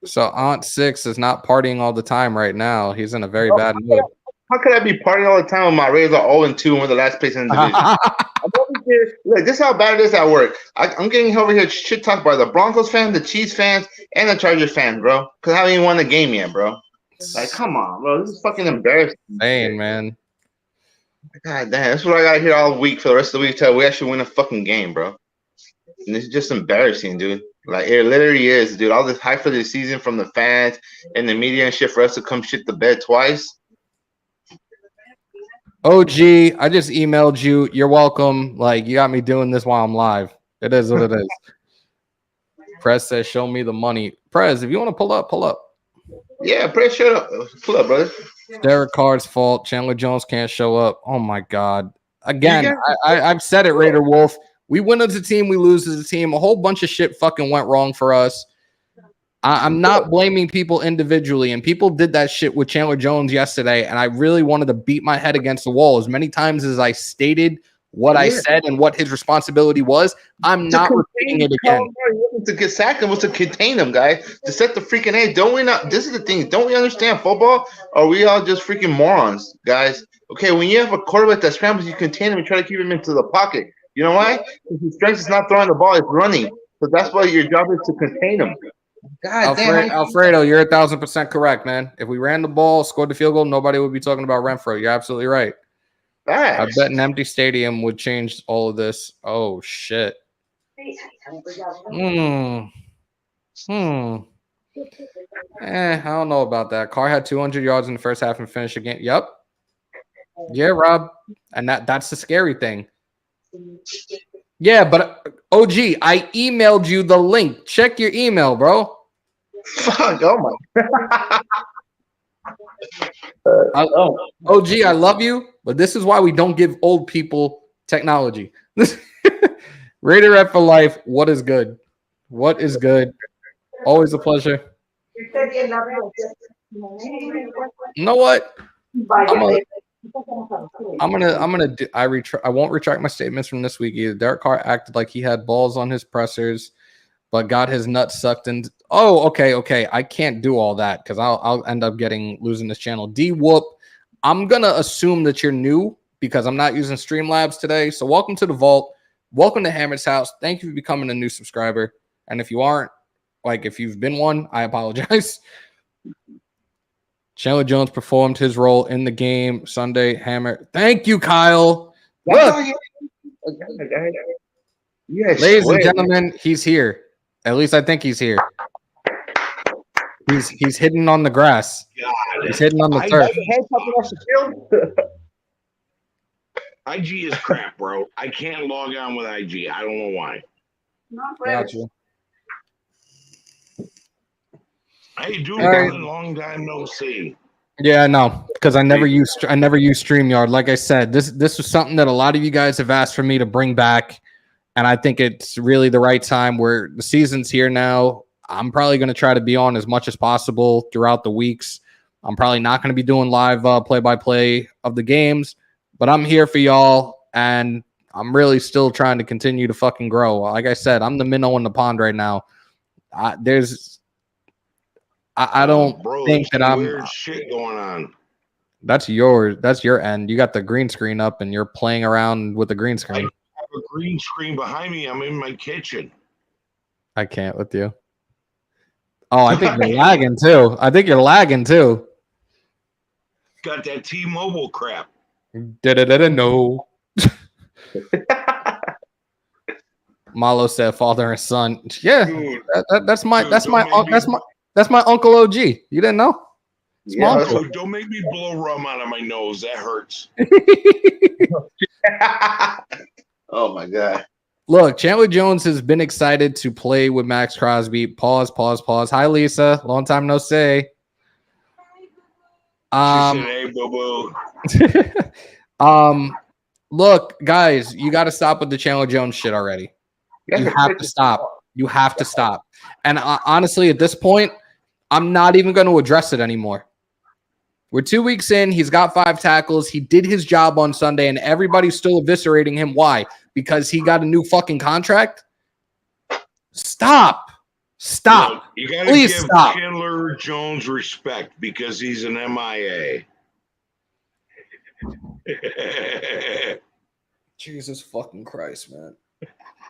So Aunt Six is not partying all the time right now. He's in a very bad mood. How could I be partying all the time when my Rays are 0-2 and we're the last place in the division? I'm over here. Look, this is how bad it is at work. I'm getting over here shit talked by the Broncos fans, the Chiefs fans, and the Chargers fans, bro. Because I haven't even won the game yet, bro. Like, come on, bro. This is fucking embarrassing. Man. God damn, that's what I got here all week for the rest of the week till we actually win a fucking game, bro. And it's just embarrassing, dude. Like, it literally is, dude. All this hype for the season from the fans and the media and shit for us to come shit the bed twice. OG, I just emailed you. You're welcome. Like, you got me doing this while I'm live. It is what it is. Prez says, show me the money. Prez, if you want to pull up, pull up. Yeah, Prez, shut up. Pull up, brother. Derek Carr's fault. Chandler Jones can't show up. Oh, my God. Again, You I've said it, Raider Wolf. We win as a team. We lose as a team. A whole bunch of shit fucking went wrong for us. I'm not blaming people individually, and people did that shit with Chandler Jones yesterday, and I really wanted to beat my head against the wall as many times as I stated what I said and what his responsibility was. I'm not repeating it again. To get sacked him was to contain him, guys. To set the freaking edge. Don't we not? This is the thing. Don't we understand football? Or are we all just freaking morons, guys? Okay, when you have a quarterback that scrambles, you contain him and try to keep him into the pocket. You know why? Because his strength is not throwing the ball; it's running. So that's why your job is to contain him. God damn, Alfredo, you're 1,000% correct, man. If we ran the ball, scored the field goal, nobody would be talking about Renfro. You're absolutely right. I bet an empty stadium would change all of this. Oh shit. I don't know about that. Carr had 200 yards in the first half and finished the game. Yep. Yeah, Rob. And that's the scary thing. Yeah, but OG, I emailed you the link. Check your email, bro. Fuck, oh my. OG, I love you, but this is why we don't give old people technology. Raider Rep for life. What is good? What is good? Always a pleasure. You know what? I won't retract my statements from this week either. Derek Carr acted like he had balls on his pressers, but got his nuts sucked in. Oh, okay. I can't do all that because I'll end up losing this channel. D Whoop, I'm gonna assume that you're new because I'm not using Streamlabs today. So welcome to the vault. Welcome to Hammers.House. Thank you for becoming a new subscriber. And if you aren't, like if you've been one, I apologize. Chandler Jones performed his role in the game Sunday. Hammer. Thank you, Kyle. Look. Ladies and gentlemen, he's here. At least I think he's here. He's hidden on the grass. He's hidden on the turf. IG is crap, bro. I can't log on with IG. I don't know why. Gotcha. How you doing, brother? Long time no see. Yeah, I know, because I never use StreamYard. Like I said, this was something that a lot of you guys have asked for me to bring back, and I think it's really the right time. Where the season's here now. I'm probably going to try to be on as much as possible throughout the weeks. I'm probably not going to be doing live play-by-play of the games, but I'm here for y'all, and I'm really still trying to continue to fucking grow. Like I said, I'm the minnow in the pond right now. I don't think that I'm weird shit going on. That's yours. That's your end. You got the green screen up and you're playing around with the green screen. I have a green screen behind me. I'm in my kitchen. I can't with you. Oh, I think you're lagging too. Got that T-Mobile crap. No. Malo said father and son. Yeah, dude, that's my Uncle OG. You didn't know? Yeah, don't make me blow rum out of my nose. That hurts. Oh my God. Look, Chandler Jones has been excited to play with Max Crosby. Pause. Hi, Lisa. Long time no say. She said, hey, boo-boo. Look, guys, you got to stop with the Chandler Jones shit already. You have to stop. You have to stop. And honestly, at this point, I'm not even going to address it anymore. We're 2 weeks in. He's got 5 tackles. He did his job on Sunday, and everybody's still eviscerating him. Why? Because he got a new fucking contract? Stop. Look, you got to give Chandler Jones respect because he's an MIA. Jesus fucking Christ, man.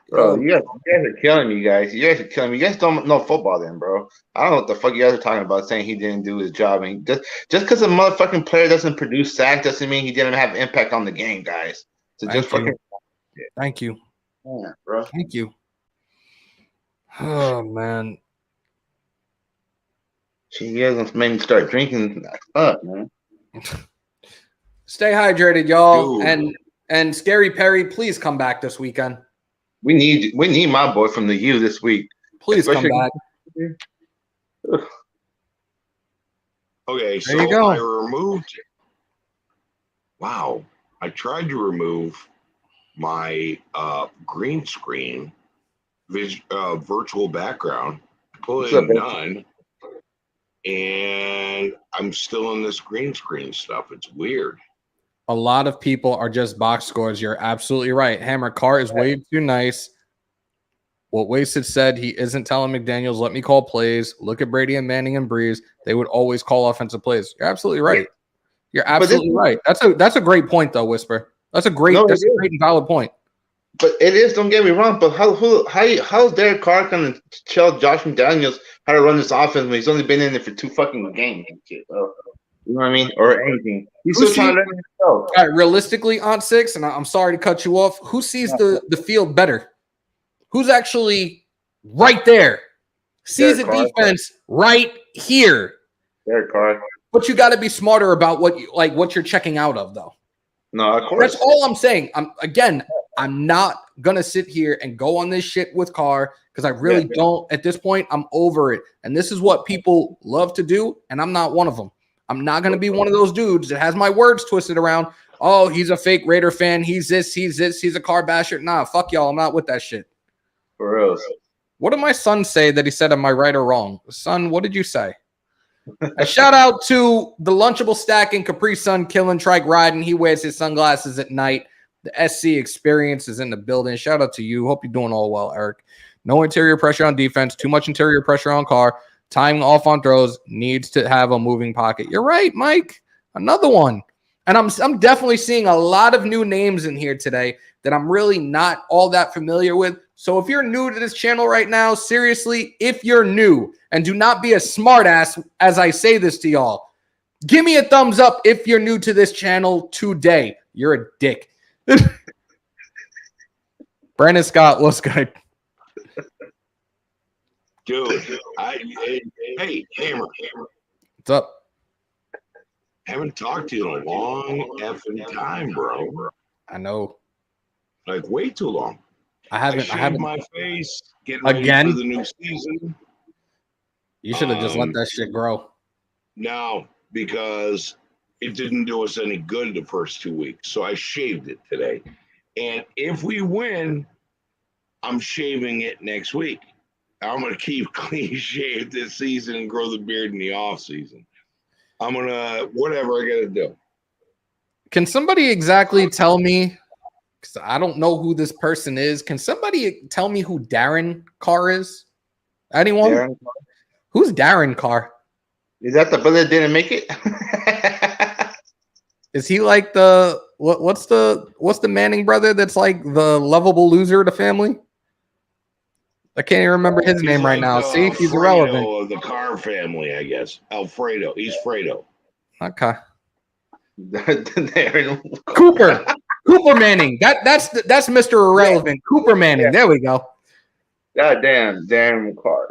Bro, you guys are killing me, guys. You guys are killing me. You guys don't know football then, bro. I don't know what the fuck you guys are talking about saying he didn't do his job. I mean, just because a motherfucking player doesn't produce sacks doesn't mean he didn't have impact on the game, guys. So just fucking Thank you. Yeah, bro. Thank you. Oh, man. She hasn't made me start drinking. Fuck, man. Stay hydrated, y'all. Dude. And Scary Perry, please come back this weekend. We need my boy from the U this week. Please Especially- come back. Okay, so you go. I removed. Wow, I tried to remove my green screen, virtual background, put in none, and I'm still in this green screen stuff. It's weird. A lot of people are just box scores. You're absolutely right. Hammer, Carr is way too nice. What Wasted said, he isn't telling McDaniels, let me call plays. Look at Brady and Manning and Breeze. They would always call offensive plays. You're absolutely right. You're absolutely right. That's a great point, though, Whisper. That's a great and valid point. But it is, don't get me wrong, but how's Derek Carr going to tell Josh McDaniels how to run this offense when he's only been in it for 2 fucking games and shit, bro? You know what I mean? Or anything. He's still trying to learn himself. All right, realistically, Aunt Six, and I'm sorry to cut you off, who sees the field better? Who's actually right there? Sees the defense right here. Derek Carr. But you got to be smarter about what you're checking out of, though. No, of course. That's all I'm saying. I'm not gonna sit here and go on this shit with Carr because I really don't. At this point, I'm over it. And this is what people love to do, and I'm not one of them. I'm not gonna be one of those dudes that has my words twisted around. Oh, he's a fake Raider fan. He's this. He's a Carr basher. Nah, fuck y'all. I'm not with that shit. For real. What did my son say that he said, am I right or wrong? Son, what did you say? A shout out to the Lunchable Stacking, Capri Sun killing, trike riding. He wears his sunglasses at night. The SC experience is in the building. Shout out to you. Hope you're doing all well, Eric. No interior pressure on defense. Too much interior pressure on Carr. Tying off on throws. Needs to have a moving pocket. You're right, Mike. Another one. And I'm definitely seeing a lot of new names in here today that I'm really not all that familiar with. So if you're new to this channel right now, seriously, if you're new, and do not be a smartass as I say this to y'all, give me a thumbs up if you're new to this channel today. You're a dick. Brandon Scott, what's good? Dude, hey, Hammer. What's up? Haven't talked to you in a long effing time, bro. I know. Like way too long. I haven't my face getting ready for the new season. You should have just let that shit grow. No, because it didn't do us any good the first 2 weeks. So I shaved it today. And if we win, I'm shaving it next week. I'm going to keep clean shaved this season and grow the beard in the off season. I'm going to, whatever I got to do. Can somebody exactly tell me, because I don't know who this person is, can somebody tell me who Darren Carr is? Anyone? Darren Carr? Who's Darren Carr? Is that the brother that didn't make it? Is he like the what's the Manning brother that's like the lovable loser of the family? I can't even remember his name right now. See, he's irrelevant. Of the Carr family, I guess. Alfredo. He's Fredo. Okay. Cooper. Cooper Manning. That's Mr. Irrelevant. Yeah. Cooper Manning. Yeah. There we go. God damn, Darren Carr.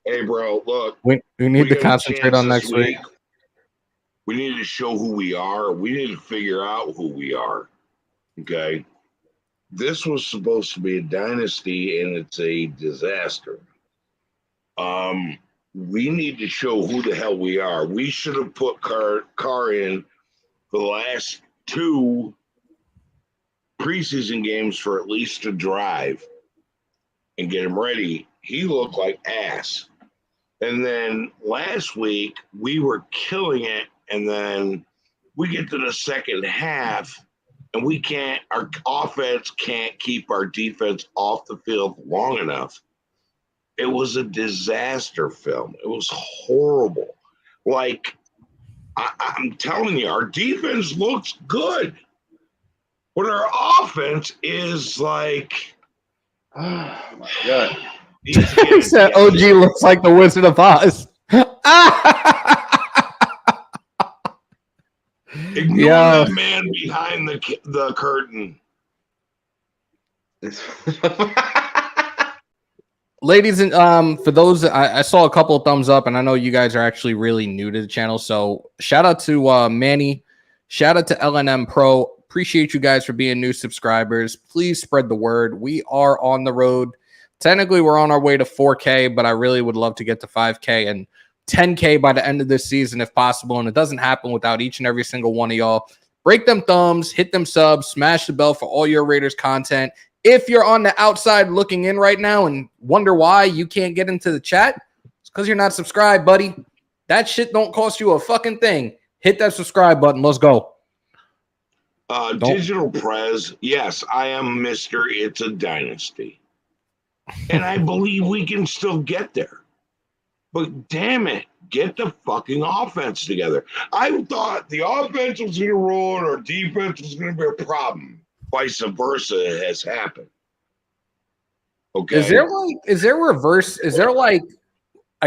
Hey, bro, look. We need to concentrate on next week. We need to show who we are. We need to figure out who we are. Okay? This was supposed to be a dynasty, and it's a disaster. We need to show who the hell we are. We should have put Carr in for the last 2 preseason games for at least a drive and get him ready. He looked like ass. And then last week, we were killing it, and then we get to the second half, and our offense can't keep our defense off the field long enough. It was a disaster film. It was horrible. Like, I'm telling you, our defense looks good, but our offense is like, oh my God. He said OG looks like the Wizard of Oz. Ignore that man behind the curtain. Ladies and for those, I saw a couple of thumbs up, and I know you guys are actually really new to the channel. So shout out to Manny Shout out to LNM Pro. Appreciate you guys for being new subscribers. Please spread the word. We are on the road. Technically, we're on our way to 4K, but I really would love to get to 5K and 10K by the end of this season if possible. And it doesn't happen without each and every single one of y'all. Break them thumbs, hit them subs, smash the bell for all your Raiders content. If you're on the outside looking in right now and wonder why you can't get into the chat, it's because you're not subscribed, buddy. That shit don't cost you a fucking thing. Hit that subscribe button. Let's go. Digital Prez, yes, I am Mr. It's a Dynasty. And I believe we can still get there. But damn it, get the fucking offense together. I thought the offense was going to roll and our defense was going to be a problem. Vice versa has happened. Okay. Is there reverse? Is there I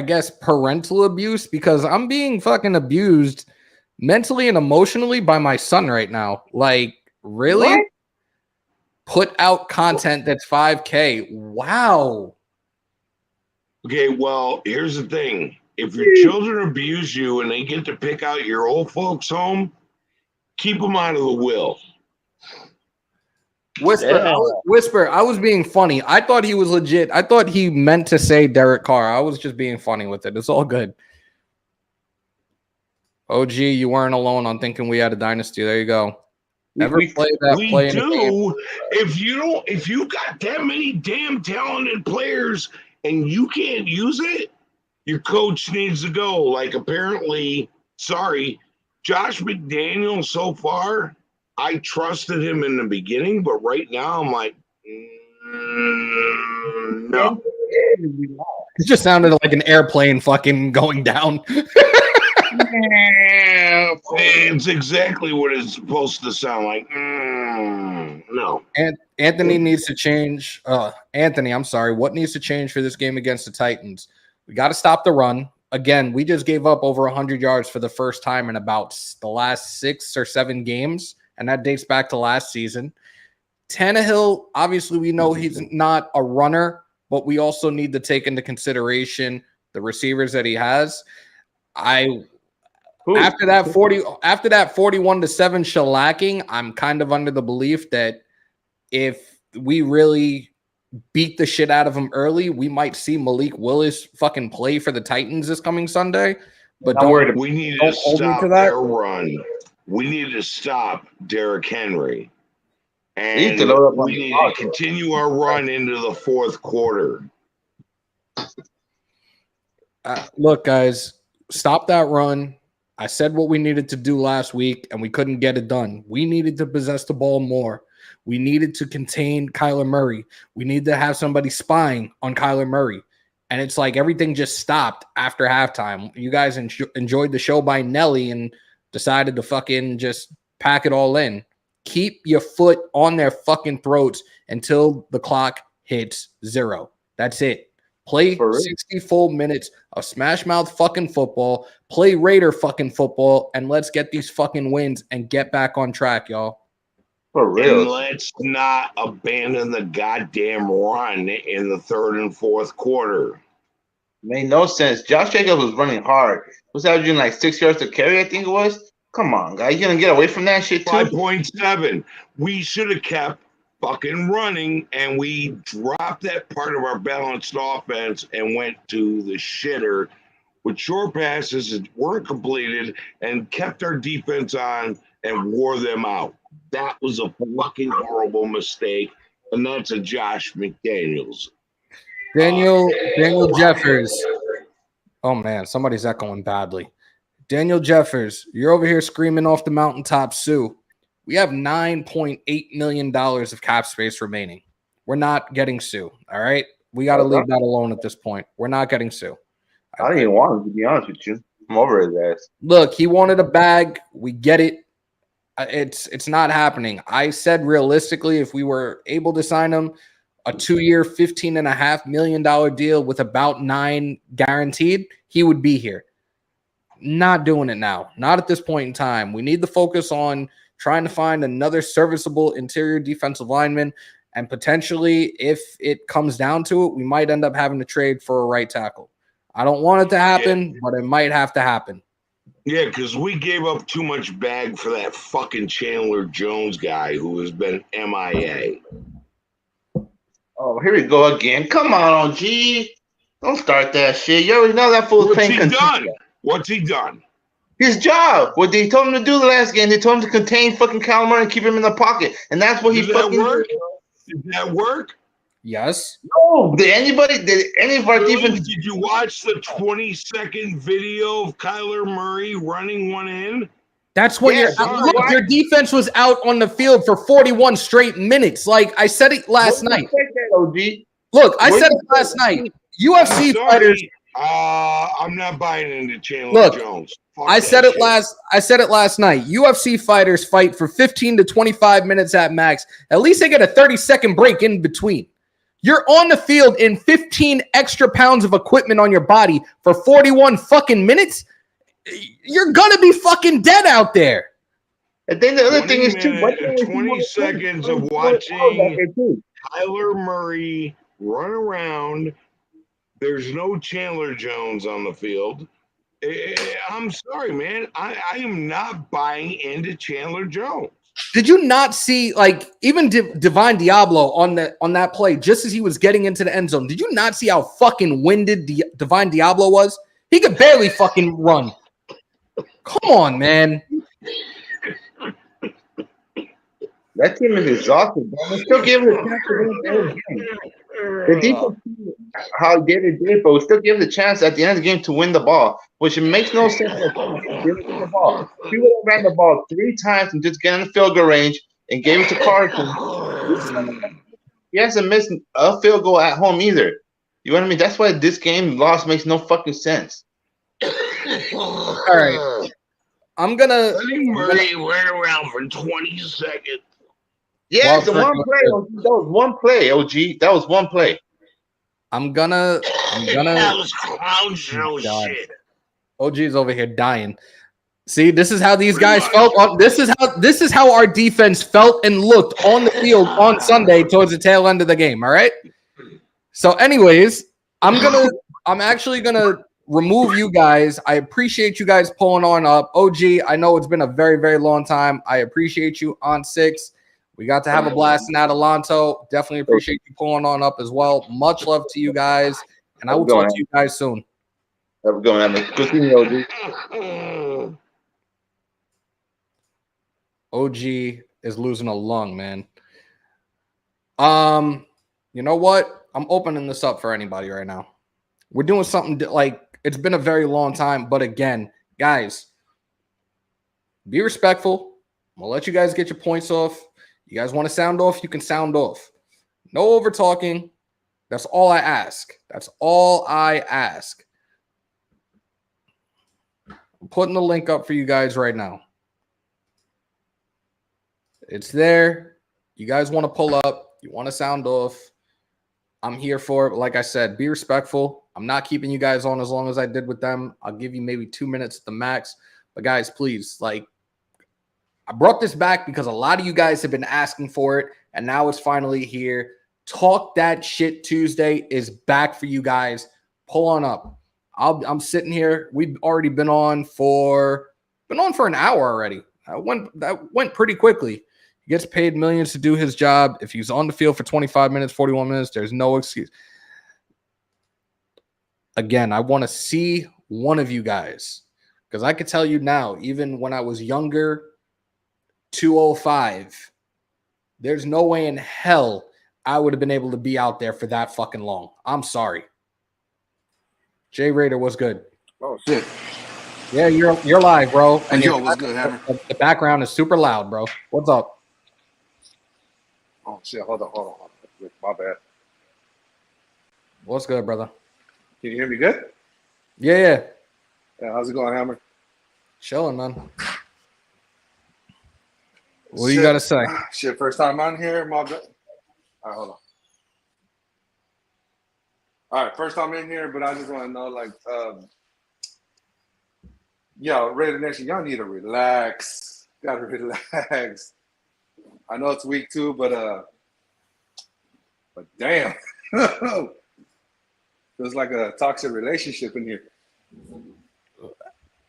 guess, parental abuse? Because I'm being fucking abused mentally and emotionally by my son right now. Like, really? What? Put out content that's 5K. Wow. Okay, well, here's the thing. If your children abuse you and they get to pick out your old folks' home, keep them out of the will. Whisper, I was being funny. I thought he was legit. I thought he meant to say Derek Carr. I was just being funny with it. It's all good. OG, you weren't alone on thinking we had a dynasty. There you go. Never play that we play do. In a game. If you got that many damn talented players and you can't use it, your coach needs to go. Like, apparently, sorry, Josh McDaniels so far, I trusted him in the beginning, but right now I'm like, no. It just sounded like an airplane fucking going down. It's exactly what it's supposed to sound like. No. And Anthony needs to change. Anthony, I'm sorry. What needs to change for this game against the Titans? We got to stop the run. Again, we just gave up over 100 yards for the first time in about the last 6 or 7 games, and that dates back to last season. Tannehill, obviously, we know he's not a runner, but we also need to take into consideration the receivers that he has. After that 41-7 shellacking, I'm kind of under the belief that if we really beat the shit out of him early, we might see Malik Willis fucking play for the Titans this coming Sunday. But we need to stop their run. We need to stop Derrick Henry. And we need to continue our run into the fourth quarter. Look, guys, stop that run. I said what we needed to do last week, and we couldn't get it done. We needed to possess the ball more. We needed to contain Kyler Murray. We need to have somebody spying on Kyler Murray. And it's like everything just stopped after halftime. You guys enjoyed the show by Nelly and decided to fucking just pack it all in. Keep your foot on their fucking throats until the clock hits 0. That's it. Play 60 full minutes of smash mouth fucking football. Play Raider fucking football, and let's get these fucking wins and get back on track, y'all. For real. And let's not abandon the goddamn run in the third and fourth quarter. Made no sense. Josh Jacobs was running hard. Was averaging like 6 yards to carry, I think it was. Come on, guys. You gonna get away from that shit too? 5.7. We should have kept fucking running, and we dropped that part of our balanced offense and went to the shitter with short passes that weren't completed and kept our defense on and wore them out. That was a fucking horrible mistake, and that's a Josh McDaniels. Daniel Jeffers. Oh, man, somebody's echoing badly. Daniel Jeffers, you're over here screaming off the mountaintop, Sue. We have $9.8 million of cap space remaining. We're not getting Sue, all right? We got to leave that alone at this point. We're not getting Sue. I don't even want him, to be honest with you. I'm over his ass. Look, he wanted a bag. We get it. It's not happening. I said realistically, if we were able to sign him a 2-year, $15.5 million deal with about 9 guaranteed, he would be here. Not doing it now. Not at this point in time. We need to focus on trying to find another serviceable interior defensive lineman, and potentially, if it comes down to it, we might end up having to trade for a right tackle. I don't want it to happen, but it might have to happen. Yeah, because we gave up too much bag for that fucking Chandler Jones guy who has been MIA. Oh, here we go again. Come on, OG. Don't start that shit. You already know that fool's What's playing he done? What's he done? his job. What they told him to do the last game, they told him to contain fucking Calamari and keep him in the pocket. And that's what he Did that fucking work? did. Did that work? Yes. No, did any of our Really? defense? Did you watch the 20-second video of Kyler Murray running one in? That's when Yes, look, your defense was out on the field for 41 straight minutes. Like I said it last night. OG? Look, I said it last night. UFC fighters. I'm not buying into Chandler Jones. Fuck I said that it shit. last night. UFC fighters fight for 15 to 25 minutes at max. At least they get a 30-second break in between. You're on the field in 15 extra pounds of equipment on your body for 41 fucking minutes. You're gonna be fucking dead out there. And then the other thing is too. 20 seconds of watching Kyler Murray run around. There's no Chandler Jones on the field. I'm sorry, man. I am not buying into Chandler Jones. Did you not see, like, even Devante Diablo on that play, just as he was getting into the end zone? Did you not see how fucking winded Devante Diablo was? He could barely fucking run. Come on, man. That team is exhausted, bro. They still give him a chance to win the game. The defense, how they did, but we still give the chance at the end of the game to win the ball, which makes no sense. He would have ran the ball 3 times and just get in the field goal range and gave it to Carr. He hasn't missed a field goal at home either. You know what I mean? That's why this game loss makes no fucking sense. All right. I'm gonna Murray ran around for 20 seconds. Yeah, it's one play. That was one play, OG. That was one play. I'm gonna That was clown show shit. OG's over here dying. See, this is how these guys felt. This is how our defense felt and looked on the field on Sunday towards the tail end of the game. All right. So, anyways, I'm actually gonna remove you guys. I appreciate you guys pulling on up. OG, I know it's been a very, very long time. I appreciate you on 6. We got to have a blast in Adelanto. Definitely appreciate you pulling on up as well. Much love to you guys, and I will talk to you guys soon. Have a good one. Good seeing you, OG. OG is losing a lung, man. You know what? I'm opening this up for anybody right now. We're doing something like it's been a very long time, but again, guys, be respectful. I'm gonna let you guys get your points off. You guys want to sound off? You can sound off. No over talking. That's all I ask. That's all I ask. I'm putting the link up for you guys right now. It's there. You guys want to pull up. You want to sound off. I'm here for it. Like I said, be respectful. I'm not keeping you guys on as long as I did with them. I'll give you maybe 2 minutes at the max. But guys, please, I brought this back because a lot of you guys have been asking for it, and now it's finally here. Talk That Shit Tuesday is back for you guys. Pull on up. I'm sitting here. We've already been on for an hour already. That went pretty quickly. He gets paid millions to do his job. If he's on the field for 25 minutes, 41 minutes, there's no excuse. Again, I want to see one of you guys, because I could tell you now, even when I was younger, 205, there's no way in hell I would have been able to be out there for that fucking long. I'm sorry. Jay Raider, what's good? Oh shit. Yeah, you're live, bro. And Yo, what's good, Hammer? The background is super loud, bro. What's up? Oh shit, hold on. My bad. What's good, brother? Can you hear me good? Yeah. Yeah, how's it going, Hammer? Chilling, man. What do you got to say? Shit, first time on here, my bad. All right, hold on. All right, first time in here, but I just want to know, yo, Raider Nation, y'all need to relax. Gotta relax. I know it's week 2, but damn. Feels like a toxic relationship in here.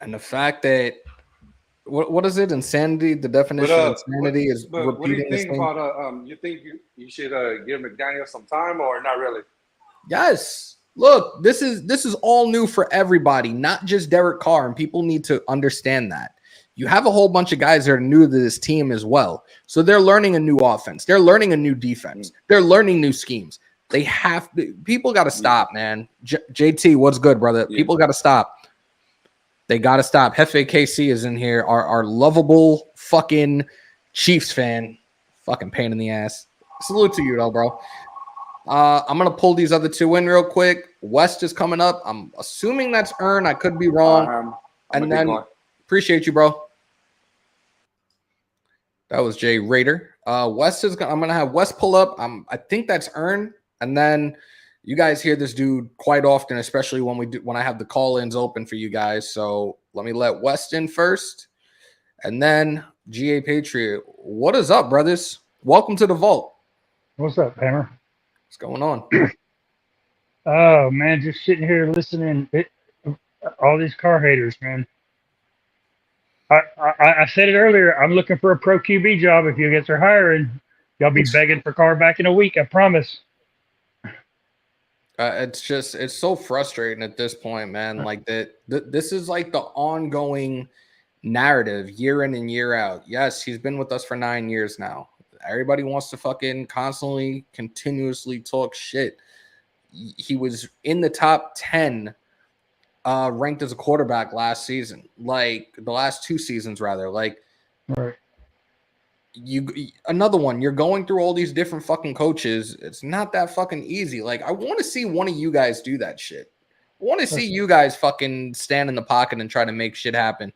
And the fact that what is it? Insanity. The definition of insanity is But what do you repeating the think same. about you think you should give McDaniels some time or not really? Yes. Look, this is all new for everybody, not just Derek Carr, and people need to understand that. You have a whole bunch of guys that are new to this team as well. So they're learning a new offense. They're learning a new defense. They're learning new schemes. They have to, people got to stop, man. JT, what's good, brother? People got to stop. They got to stop. Hefe KC is in here. Our lovable fucking Chiefs fan. Fucking pain in the ass. Salute to you, though, bro. I'm going to pull these other two in real quick. West is coming up. I'm assuming that's Earn. I could be wrong. And then appreciate you, bro. That was Jay Rader. West is. I'm going to have West pull up. I think that's Earn. And then you guys hear this dude quite often, especially when I have the call-ins open for you guys. So let me let West in first. And then GA Patriot. What is up, brothers? Welcome to the vault. What's up, Hammer? What's going on? Oh, man, just sitting here listening. All these Carr haters, man. I said it earlier. I'm looking for a pro QB job. If you guys are hiring, y'all be begging for Carr back in a week. I promise. It's so frustrating at this point, man. Like this is like the ongoing narrative year in and year out. Yes, he's been with us for 9 years now. Everybody wants to fucking constantly, continuously talk shit. He was in the top 10 ranked as a quarterback last season, like the last 2 seasons, rather. Like, right. Another one, you're going through all these different fucking coaches. It's not that fucking easy. Like, I want to see one of you guys do that shit. I want to see you guys fucking stand in the pocket and try to make shit happen.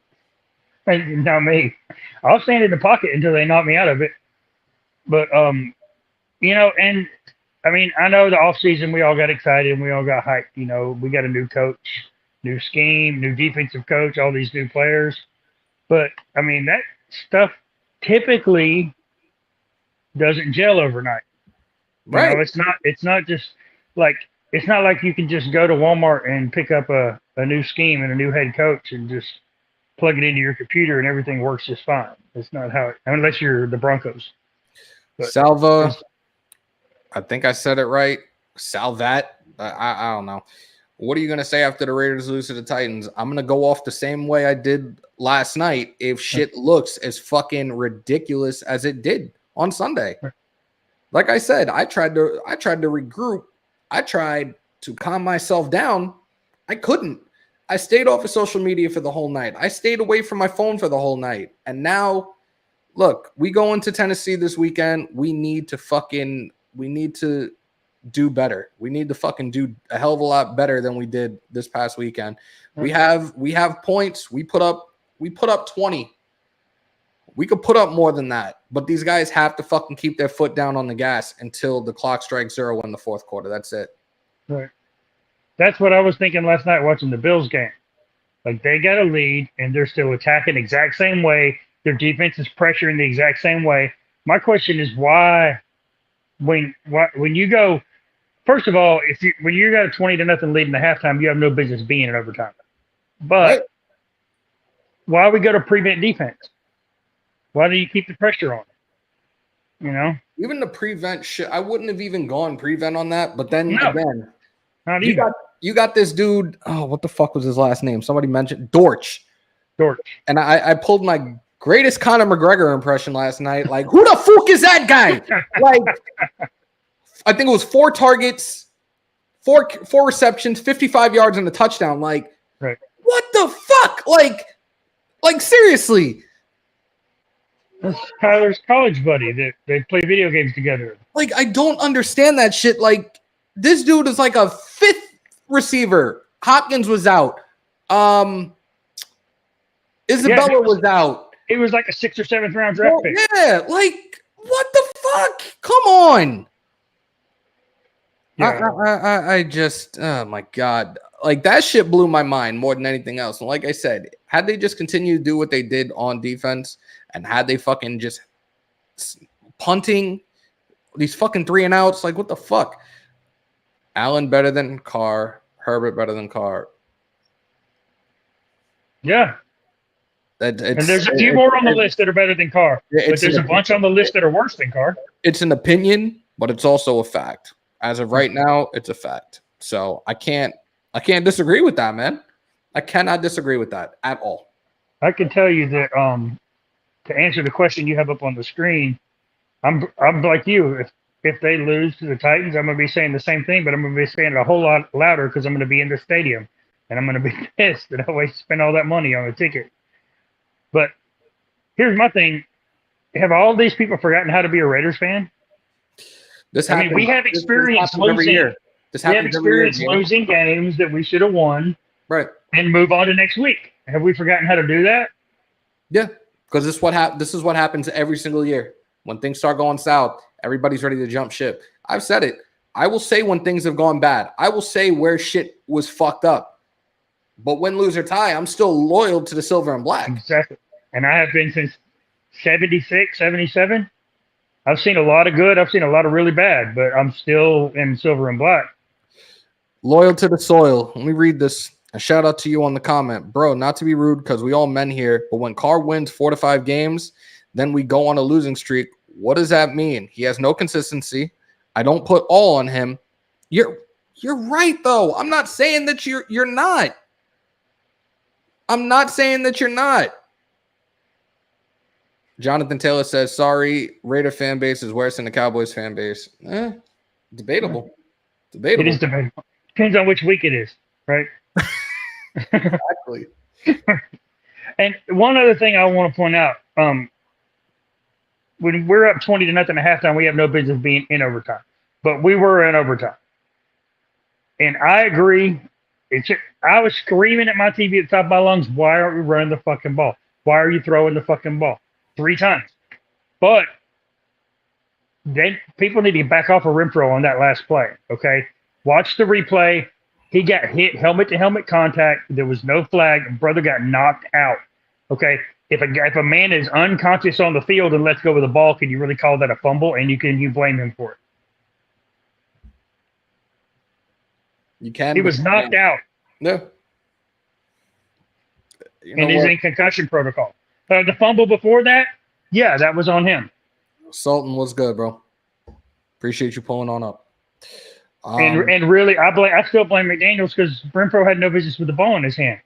And not me. I'll stand in the pocket until they knock me out of it. But, you know, and I mean, I know the offseason we all got excited and we all got hyped. You know, we got a new coach, new scheme, new defensive coach, all these new players. But, I mean, that stuff typically doesn't gel overnight. Right. You know, it's not just like, it's not like you can just go to Walmart and pick up a new scheme and a new head coach and just plug it into your computer and everything works just fine. It's not how unless you're the Broncos. But Salva, I think I said it right. Salvat. I don't know. What are you going to say after the Raiders lose to the Titans? I'm going to go off the same way I did last night if shit looks as fucking ridiculous as it did on Sunday. Like I said, I tried to regroup. I tried to calm myself down. I couldn't. I stayed off of social media for the whole night. I stayed away from my phone for the whole night. And now, look, we go into Tennessee this weekend. We need to do better. We need to fucking do a hell of a lot better than we did this past weekend. We have points. We put up 20. We could put up more than that, but these guys have to fucking keep their foot down on the gas until the clock strikes 0 in the fourth quarter. That's it. Right. That's what I was thinking last night watching the Bills game. Like, they got a lead and they're still attacking the exact same way. Their defense is pressuring the exact same way. My question is why when you go, first of all, when you got a 20-0 lead in the halftime, you have no business being in overtime. But why we go to prevent defense? Why do you keep the pressure on it? You know? Even the prevent shit, I wouldn't have even gone prevent on that. But then again, not you got this dude. Oh, what the fuck was his last name? Somebody mentioned Dortch. And I pulled my greatest Conor McGregor impression last night. Like, who the fuck is that guy? Like, I think it was 4 targets, four receptions, 55 yards and a touchdown. Like, what the fuck? Like seriously. That's Tyler's college buddy. They play video games together. Like, I don't understand that shit. Like, this dude is like a 5th receiver. Hopkins was out. Isabella was out. It was like a 6th or 7th round draft pick. Yeah, like, what the fuck? Come on. Yeah. I just, oh my God. Like, that shit blew my mind more than anything else. And like I said, had they just continued to do what they did on defense and had they fucking just punting these fucking 3-and-outs, like, what the fuck? Allen better than Carr. Herbert better than Carr. Yeah. And there's a few more on the list that are better than Carr. But there's a bunch on the list that are worse than Carr. It's an opinion, but it's also a fact. As of right now, it's a fact. So I can't disagree with that, man. I cannot disagree with that at all. I can tell you that to answer the question you have up on the screen, I'm like you. If they lose to the Titans, I'm going to be saying the same thing, but I'm going to be saying it a whole lot louder because I'm going to be in the stadium and I'm going to be pissed that I spent all that money on a ticket. But here's my thing: have all these people forgotten how to be a Raiders fan? We have experience losing. We have experience losing games that we should have won, right? And move on to next week. Have we forgotten how to do that? Yeah, because this is what happens every single year. When things start going south, everybody's ready to jump ship. I've said it. I will say when things have gone bad. I will say where shit was fucked up. But win, lose, or tie, I'm still loyal to the silver and black. Exactly. And I have been since 76, 77. I've seen a lot of good. I've seen a lot of really bad, but I'm still in silver and black. Loyal to the soil. Let me read this. A shout out to you on the comment. Bro, not to be rude because we all men here, but when Carr wins 4 to 5 games, then we go on a losing streak. What does that mean? He has no consistency. I don't put all on him. You're right, though. I'm not saying that you're not. I'm not saying that you're not. Jonathan Taylor says, sorry, Raider fan base is worse than the Cowboys fan base. Debatable. It is debatable. Depends on which week it is, right? Exactly. And one other thing I want to point out, when we're up 20-0 at halftime, we have no business being in overtime. But we were in overtime. And I agree. I was screaming at my TV at the top of my lungs, why aren't we running the fucking ball? Why are you throwing the fucking ball? 3 times. But people need to back off of Renfro on that last play, okay? Watch the replay. He got hit helmet-to-helmet contact. There was no flag. Brother got knocked out, okay? If a man is unconscious on the field and lets go of the ball, can you really call that a fumble? And you blame him for it? You can. He was knocked out. No. And he's in concussion protocol. The fumble before that, yeah, that was on him. Sultan was good, bro. Appreciate you pulling on up. And really, I still blame McDaniels because Renfro had no business with the ball in his hand.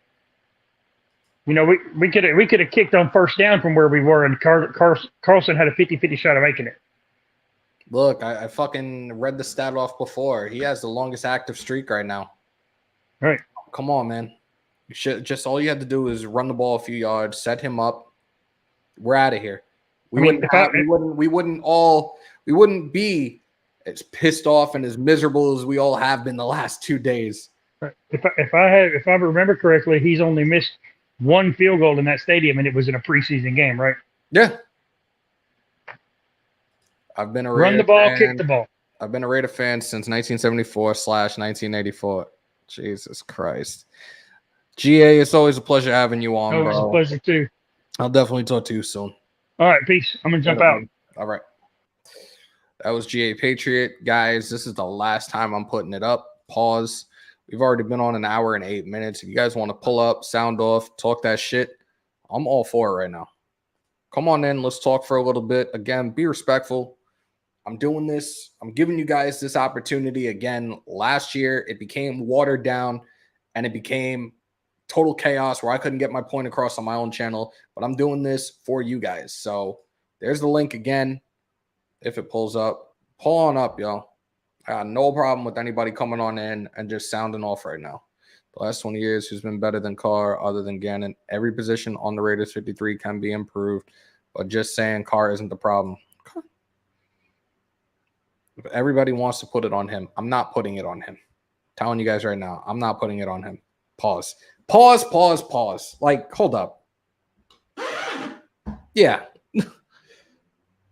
You know, we could have kicked on first down from where we were, and Carlson had a 50-50 shot of making it. Look, I fucking read the stat off before. He has the longest active streak right now. Right. Come on, man. All you had to do is run the ball a few yards, set him up. We're out of here. We wouldn't be as pissed off and as miserable as we all have been the last 2 days. If I remember correctly, he's only missed 1 field goal in that stadium, and it was in a preseason game, right? Yeah. I've been a Raider run the ball, fan. kick the ball. I've been a Raider fan since 1974/1984. Jesus Christ. GA, it's always a pleasure having you on, bro. It's a pleasure, too. I'll definitely talk to you soon. All right, peace. I'm going to jump out. All right. That was GA Patriot. Guys, this is the last time I'm putting it up. Pause. We've already been on 1 hour and 8 minutes. If you guys want to pull up, sound off, talk that shit, I'm all for it right now. Come on in. Let's talk for a little bit. Again, be respectful. I'm doing this. I'm giving you guys this opportunity again. Last year, it became watered down, and it became total chaos where I couldn't get my point across on my own channel, but I'm doing this for you guys. So there's the link again. If it pulls up, pull on up, y'all. I got no problem with anybody coming on in and just sounding off right now. The last 20 years, who's been better than Carr other than Gannon? Every position on the Raiders 53 can be improved, but just saying Carr isn't the problem. If everybody wants to put it on him, I'm not putting it on him. Telling you guys right now, I'm not putting it on him. Pause. Like, hold up. Yeah.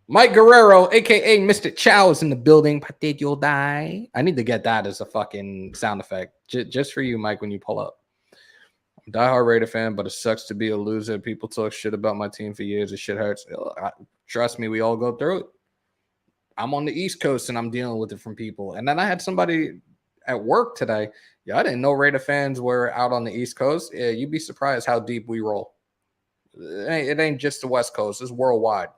Mike Guerrero, a.k.a. Mr. Chow, is in the building. But did you die? I need to get that as a fucking sound effect. Just for you, Mike, when you pull up. I'm a diehard Raider fan, but it sucks to be a loser. People talk shit about my team for years. It shit hurts. Trust me, we all go through it. I'm on the East Coast, and I'm dealing with it from people. And then I had somebody at work today. Yeah, I didn't know Raider fans were out on the East Coast. Yeah, you'd be surprised how deep we roll. It ain't just the West Coast. It's worldwide.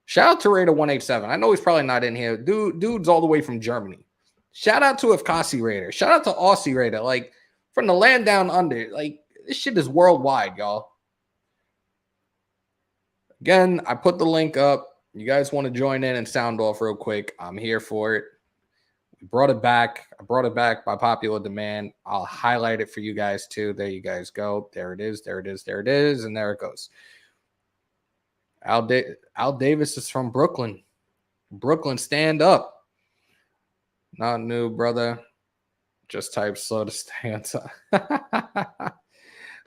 Shout out to Raider 187. I know he's probably not in here. Dude's all the way from Germany. Shout out to Afkasi Raider. Shout out to Aussie Raider. Like, from the land down under. Like, this shit is worldwide, y'all. Again, I put the link up. You guys want to join in and sound off real quick? I'm here for it. We brought it back. I brought it back by popular demand. I'll highlight it for you guys too. There you guys go. There it is. There it is. There it is. And there it goes. Al Davis is from Brooklyn. Brooklyn, stand up. Not new, brother. Just type slow to stay on time.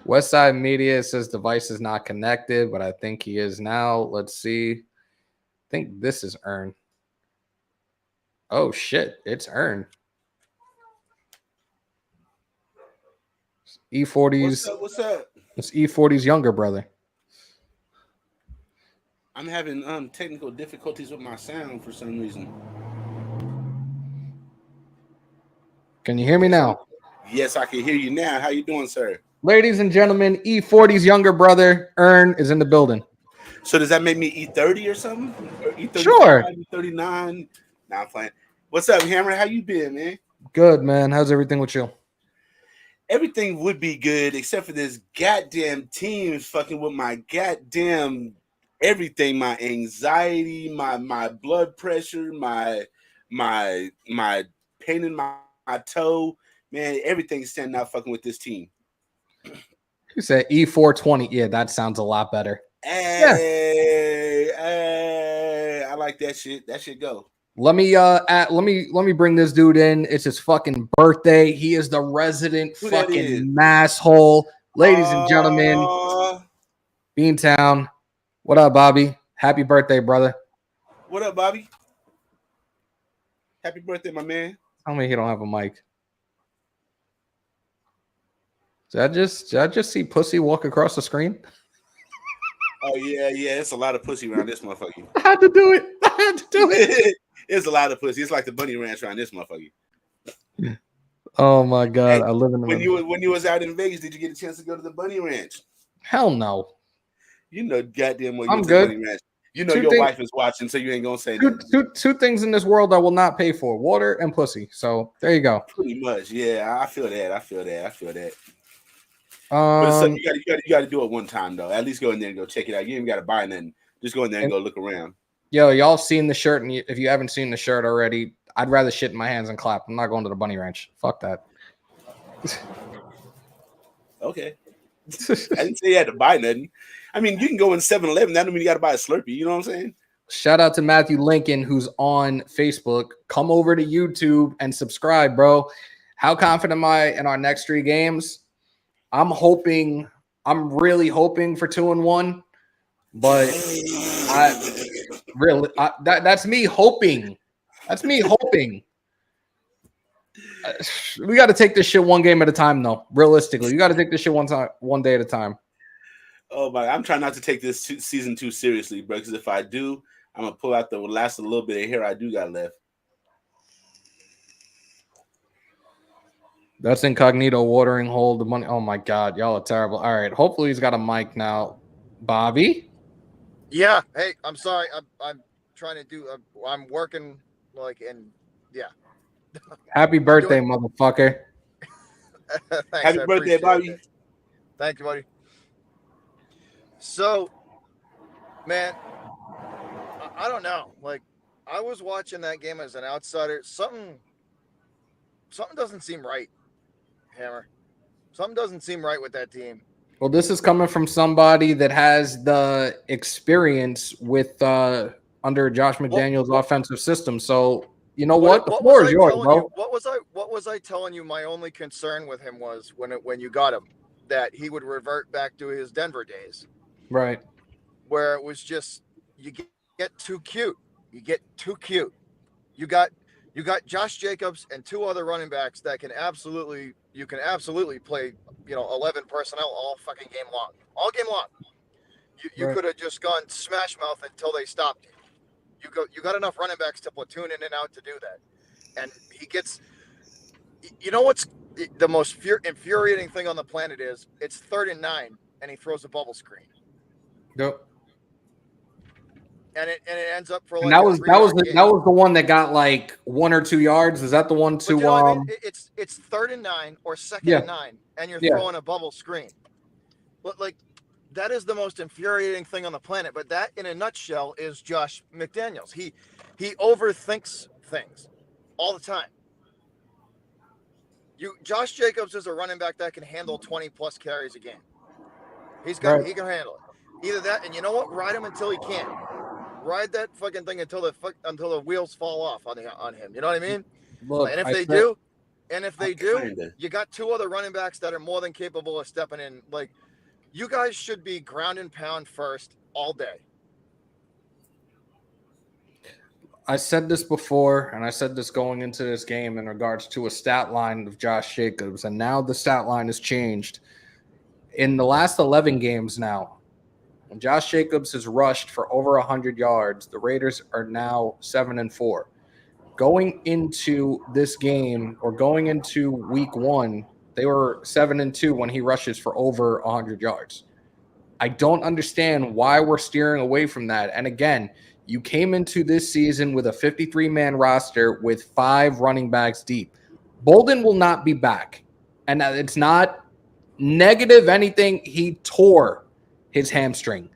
Westside Media says device is not connected, but I think he is now. Let's see. I think this is Earn. Oh, shit. It's Earn. E40's. What's up? It's E40's younger brother. I'm having technical difficulties with my sound for some reason. Can you hear me now? Yes, I can hear you now. How you doing, sir? Ladies and gentlemen, E40's younger brother, Earn, is in the building. So does that make me E30 or something? Or E35, Sure. E39? Nah, I'm playing. What's up, Hammer? How you been, man? Good, man. How's everything with you? Everything would be good except for this goddamn team fucking with my goddamn everything, my anxiety, my blood pressure, my pain in my toe, man, everything's standing out fucking with this team. You said E420. Yeah, that sounds a lot better. Hey, I like that shit. That shit go. Let me bring this dude in. It's his fucking birthday. He is the resident fucking masshole. Ladies and gentlemen, Beantown. What up, Bobby? Happy birthday, brother. What up, Bobby? Happy birthday, my man. Tell me he don't have a mic. Did I just see pussy walk across the screen? Oh yeah, it's a lot of pussy around this motherfucker. I had to do it. It's a lot of pussy. It's like the bunny ranch around this motherfucker. Oh my god, Hey, I live in the when you was out in Vegas, did you get a chance to go to the bunny ranch? Hell no. You know goddamn well you I'm went to good. the bunny ranch. You know your wife is watching, so you ain't gonna say nothing. Two things in this world I will not pay for: water and pussy. So there you go. Pretty much, yeah. I feel that. But you got to do it one time though. At least go in there and go check it out. You ain't got to buy nothing. Just go in there and go look around. Yo, y'all seen the shirt? And if you haven't seen the shirt already, I'd rather shit in my hands and clap. I'm not going to the bunny ranch. Fuck that. Okay. I didn't say you had to buy nothing. I mean, you can go in 7-Eleven. That don't mean you got to buy a Slurpee. You know what I'm saying? Shout out to Matthew Lincoln, who's on Facebook. Come over to YouTube and subscribe, bro. How confident am I in our next 3 games? I'm really hoping for 2-1, but that's me hoping. That's me hoping. We got to take this shit one game at a time, though. Realistically, you got to take this shit one day at a time. Oh my! I'm trying not to take this season too seriously, bro. Because if I do, I'm gonna pull out the last little bit of hair I do got left. That's incognito watering hole. The money. Oh my god, y'all are terrible. All right, hopefully he's got a mic now. Bobby. Yeah. Hey, I'm sorry. I'm trying to do. I'm working yeah. Happy birthday, motherfucker. Thanks, Happy birthday, Bobby. it. Thank you, buddy. So, man, I don't know. Like, I was watching that game as an outsider. Something doesn't seem right, Hammer. Something doesn't seem right with that team. Well, this is coming from somebody that has the experience with under Josh McDaniels' offensive system. So, you know what? The floor is yours, bro. What was I telling you? My only concern with him was when you got him, that he would revert back to his Denver days. Right. Where it was just you get too cute. You get too cute. You got Josh Jacobs and 2 other running backs that can absolutely play, 11 personnel all fucking game long. All game long. You Right. could have just gone smash mouth until they stopped you. You got enough running backs to platoon in and out to do that. And he gets You know what's the most infuriating thing on the planet is it's 3rd and 9, and he throws a bubble screen. Yep. And it ends up for like And that was the one that got like 1 or 2 yards. Is that the one to But you know what I mean? It's 3rd and 9 or 2nd and 9, and you're throwing a bubble screen. But like that is the most infuriating thing on the planet. But that, in a nutshell, is Josh McDaniels. He overthinks things all the time. Josh Jacobs is a running back that can handle 20 plus carries a game. He can handle it. Either that, and you know what? Ride him until he can't. Ride that fucking thing until the wheels fall off on him. You know what I mean? Look, and if they do, you got 2 other running backs that are more than capable of stepping in. Like, you guys should be ground and pound first all day. I said this before, and I said this going into this game in regards to a stat line of Josh Jacobs, and now the stat line has changed. In the last 11 games now, when Josh Jacobs has rushed for over 100 yards, the Raiders are now 7-4. Going into this game, or going into week 1, they were 7-2 when he rushes for over 100 yards. I don't understand why we're steering away from that. And again, you came into this season with a 53-man roster with 5 running backs deep. Bolden will not be back. And it's not negative anything. He tore his hamstring.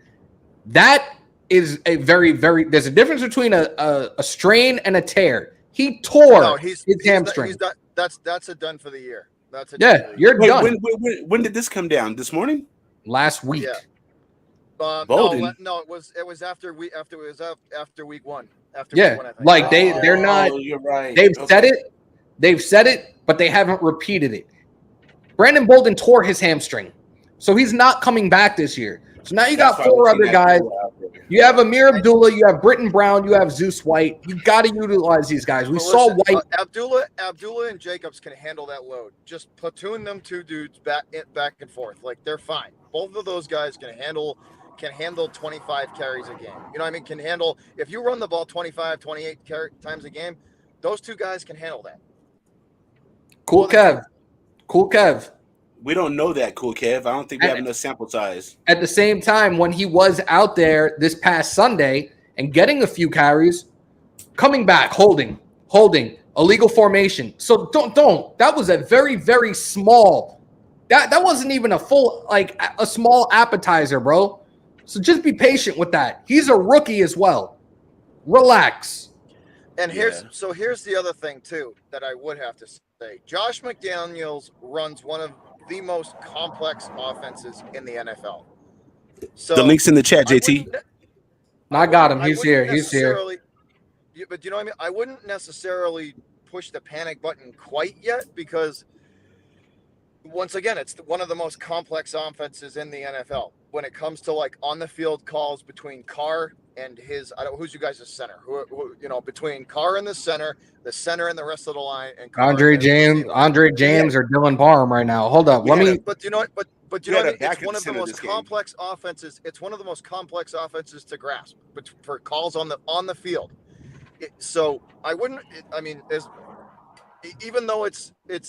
That is a very, very – there's a difference between a strain and a tear. He tore his hamstring. That's a done for the year. You're done. When did this come down? This morning? Last week. Yeah. No, it was after week 1. After week 1, I think. Like they're not. Oh, you're right. They've said it, but they haven't repeated it. Brandon Bolden tore his hamstring, so he's not coming back this year. So now you got 4 other guys. You have Amir Abdullah, you have Britton Brown, you have Zeus White. You got to utilize these guys. We saw White. Abdullah and Jacobs can handle that load. Just platoon them 2 dudes back and forth. Like, they're fine. Both of those guys can handle 25 carries a game. You know what I mean? Can handle, if you run the ball 25, 28 times a game, those 2 guys can handle that. Cool Kev. We don't know that, Cool Kev. I don't think we have enough sample size. At the same time, when he was out there this past Sunday and getting a few carries, coming back, holding, illegal formation. So don't. That was a very, very small. That wasn't even a full, like a small appetizer, bro. So just be patient with that. He's a rookie as well. Relax. And here's the other thing too that I would have to say. Josh McDaniels runs one of the most complex offenses in the NFL. So the link's in the chat, JT. I got him. He's here. But you know what I mean? I wouldn't necessarily push the panic button quite yet because, once again, it's one of the most complex offenses in the NFL when it comes to like on the field calls between Carr and who's you guys' center? Who between Carr and the center and the rest of the line, and Andre James or Dylan Parham right now. Hold up, let me. But you know what? But you know what I mean? It's one of the most complex offenses. It's one of the most complex offenses to grasp, but for calls on the field. So I wouldn't. Even though it's it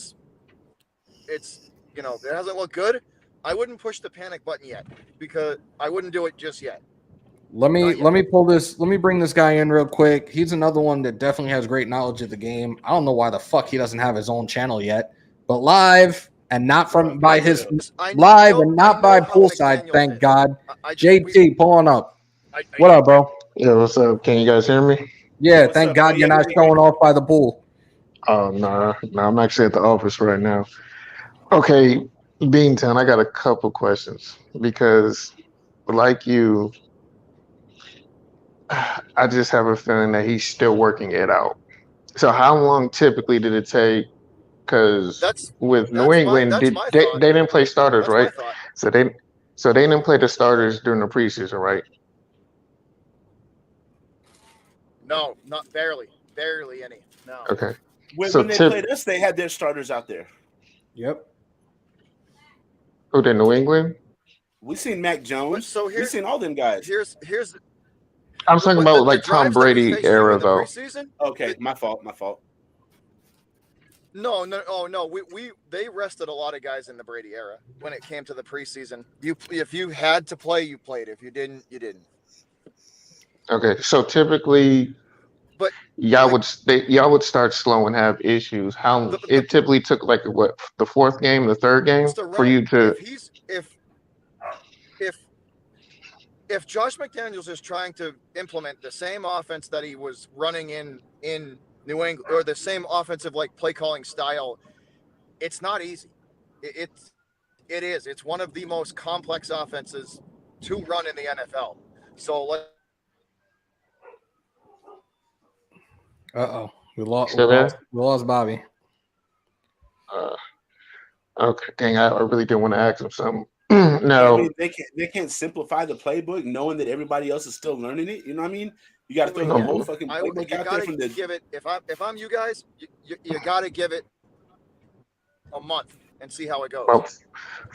hasn't looked good, I wouldn't push the panic button yet because I wouldn't do it just yet. Let me pull this. Let me bring this guy in real quick. He's another one that definitely has great knowledge of the game. I don't know why the fuck he doesn't have his own channel yet, but live and not by poolside. Thank God. JT, pull on up. What up, bro? Yeah, what's up? Can you guys hear me? Yeah, thank God you're not showing off by the pool. Oh, no, I'm actually at the office right now. Okay, Beantown, I got a couple questions because, like you, I just have a feeling that he's still working it out. So how long typically did it take? Because with New England, they didn't play starters, right? So they didn't play the starters during the preseason, right? No, not barely any. No. Okay. When they played us, they had their starters out there. Yep. Who did New England? We seen Mac Jones. We seen all them guys. Here's. I'm talking about like Tom Brady era though. Okay, my fault. No. They rested a lot of guys in the Brady era when it came to the preseason. If you had to play, you played. If you didn't, you didn't. Okay, so typically But y'all would start slow and have issues. It typically took like what, the fourth game, the third game for you to. If Josh McDaniels is trying to implement the same offense that he was running in New England, or the same offensive play calling style, it's not easy. It is. It's one of the most complex offenses to run in the NFL. So we lost Bobby. Okay, dang, I really didn't want to ask him something. No, I mean, they can't simplify the playbook, knowing that everybody else is still learning it. You know what I mean? You got to throw the whole fucking playbook out there from the. Give it. If I'm you guys, you got to give it a month and see how it goes. About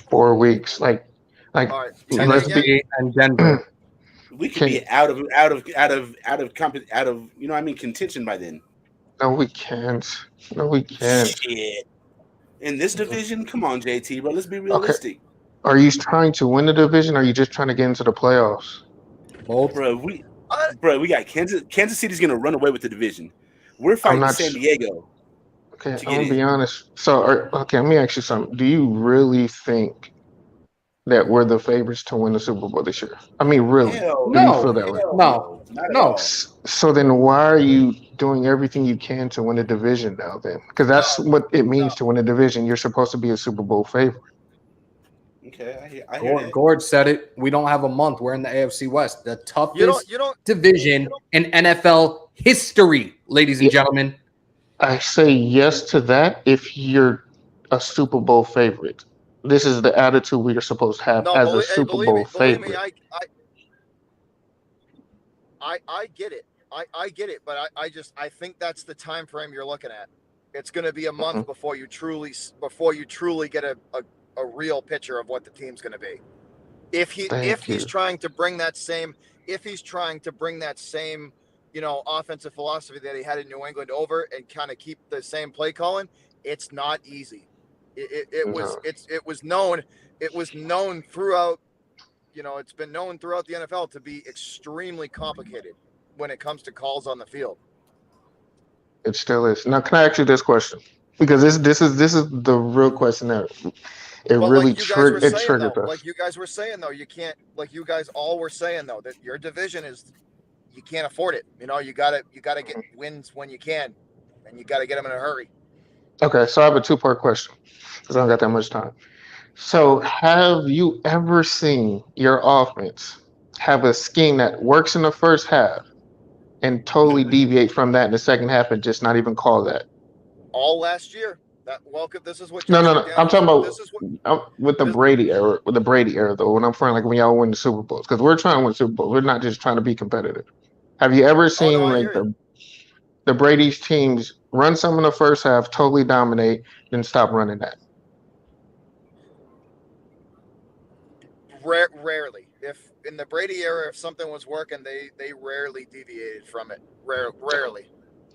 4 weeks, like all right. Let's be and Denver. We could be out of you know what I mean, contention by then. No, we can't. Shit. In this division, come on, JT, bro. Let's be realistic. Okay. Are you trying to win the division, or are you just trying to get into the playoffs? Both. Bro, we got Kansas City's gonna run away with the division. We're fighting San Diego. Okay, I'm gonna be honest. So, let me ask you something. Do you really think that we're the favorites to win the Super Bowl this year? I mean, really? Do you feel that way? No. So then, why are you doing everything you can to win a division now? Then, because that's what it means to win a division. You're supposed to be a Super Bowl favorite. Okay, I hear that. Gord said it. We don't have a month. We're in the AFC West, the toughest division in NFL history, ladies and gentlemen. I say yes to that if you're a Super Bowl favorite. This is the attitude we are supposed to have as a Super Bowl favorite. Believe me, I get it. I get it, but I think that's the time frame you're looking at. It's going to be a month before you truly get a real picture of what the team's going to be. If he's trying to bring that same offensive philosophy that he had in New England over and kind of keep the same play calling, it's not easy. It was known throughout, it's been known throughout the NFL to be extremely complicated when it comes to calls on the field. It still is. Now, can I ask you this question? Because this is the real question that really triggered us. Like you guys were saying though, you can't. Like you guys all were saying though, that your division you can't afford it. You gotta get wins when you can, and you gotta get them in a hurry. Okay, so I have a 2-part question because I don't got that much time. So, have you ever seen your offense have a scheme that works in the first half and totally deviate from that in the second half and just not even call that? All last year. This is what. No. I'm talking about with the Brady era. With the Brady era, though, when I'm referring like when y'all win the Super Bowls, because we're trying to win Super Bowls. We're not just trying to be competitive. Have you ever seen the Brady's teams run some in the first half, totally dominate, then stop running that? Rarely. If in the Brady era, if something was working, they rarely deviated from it. Rarely.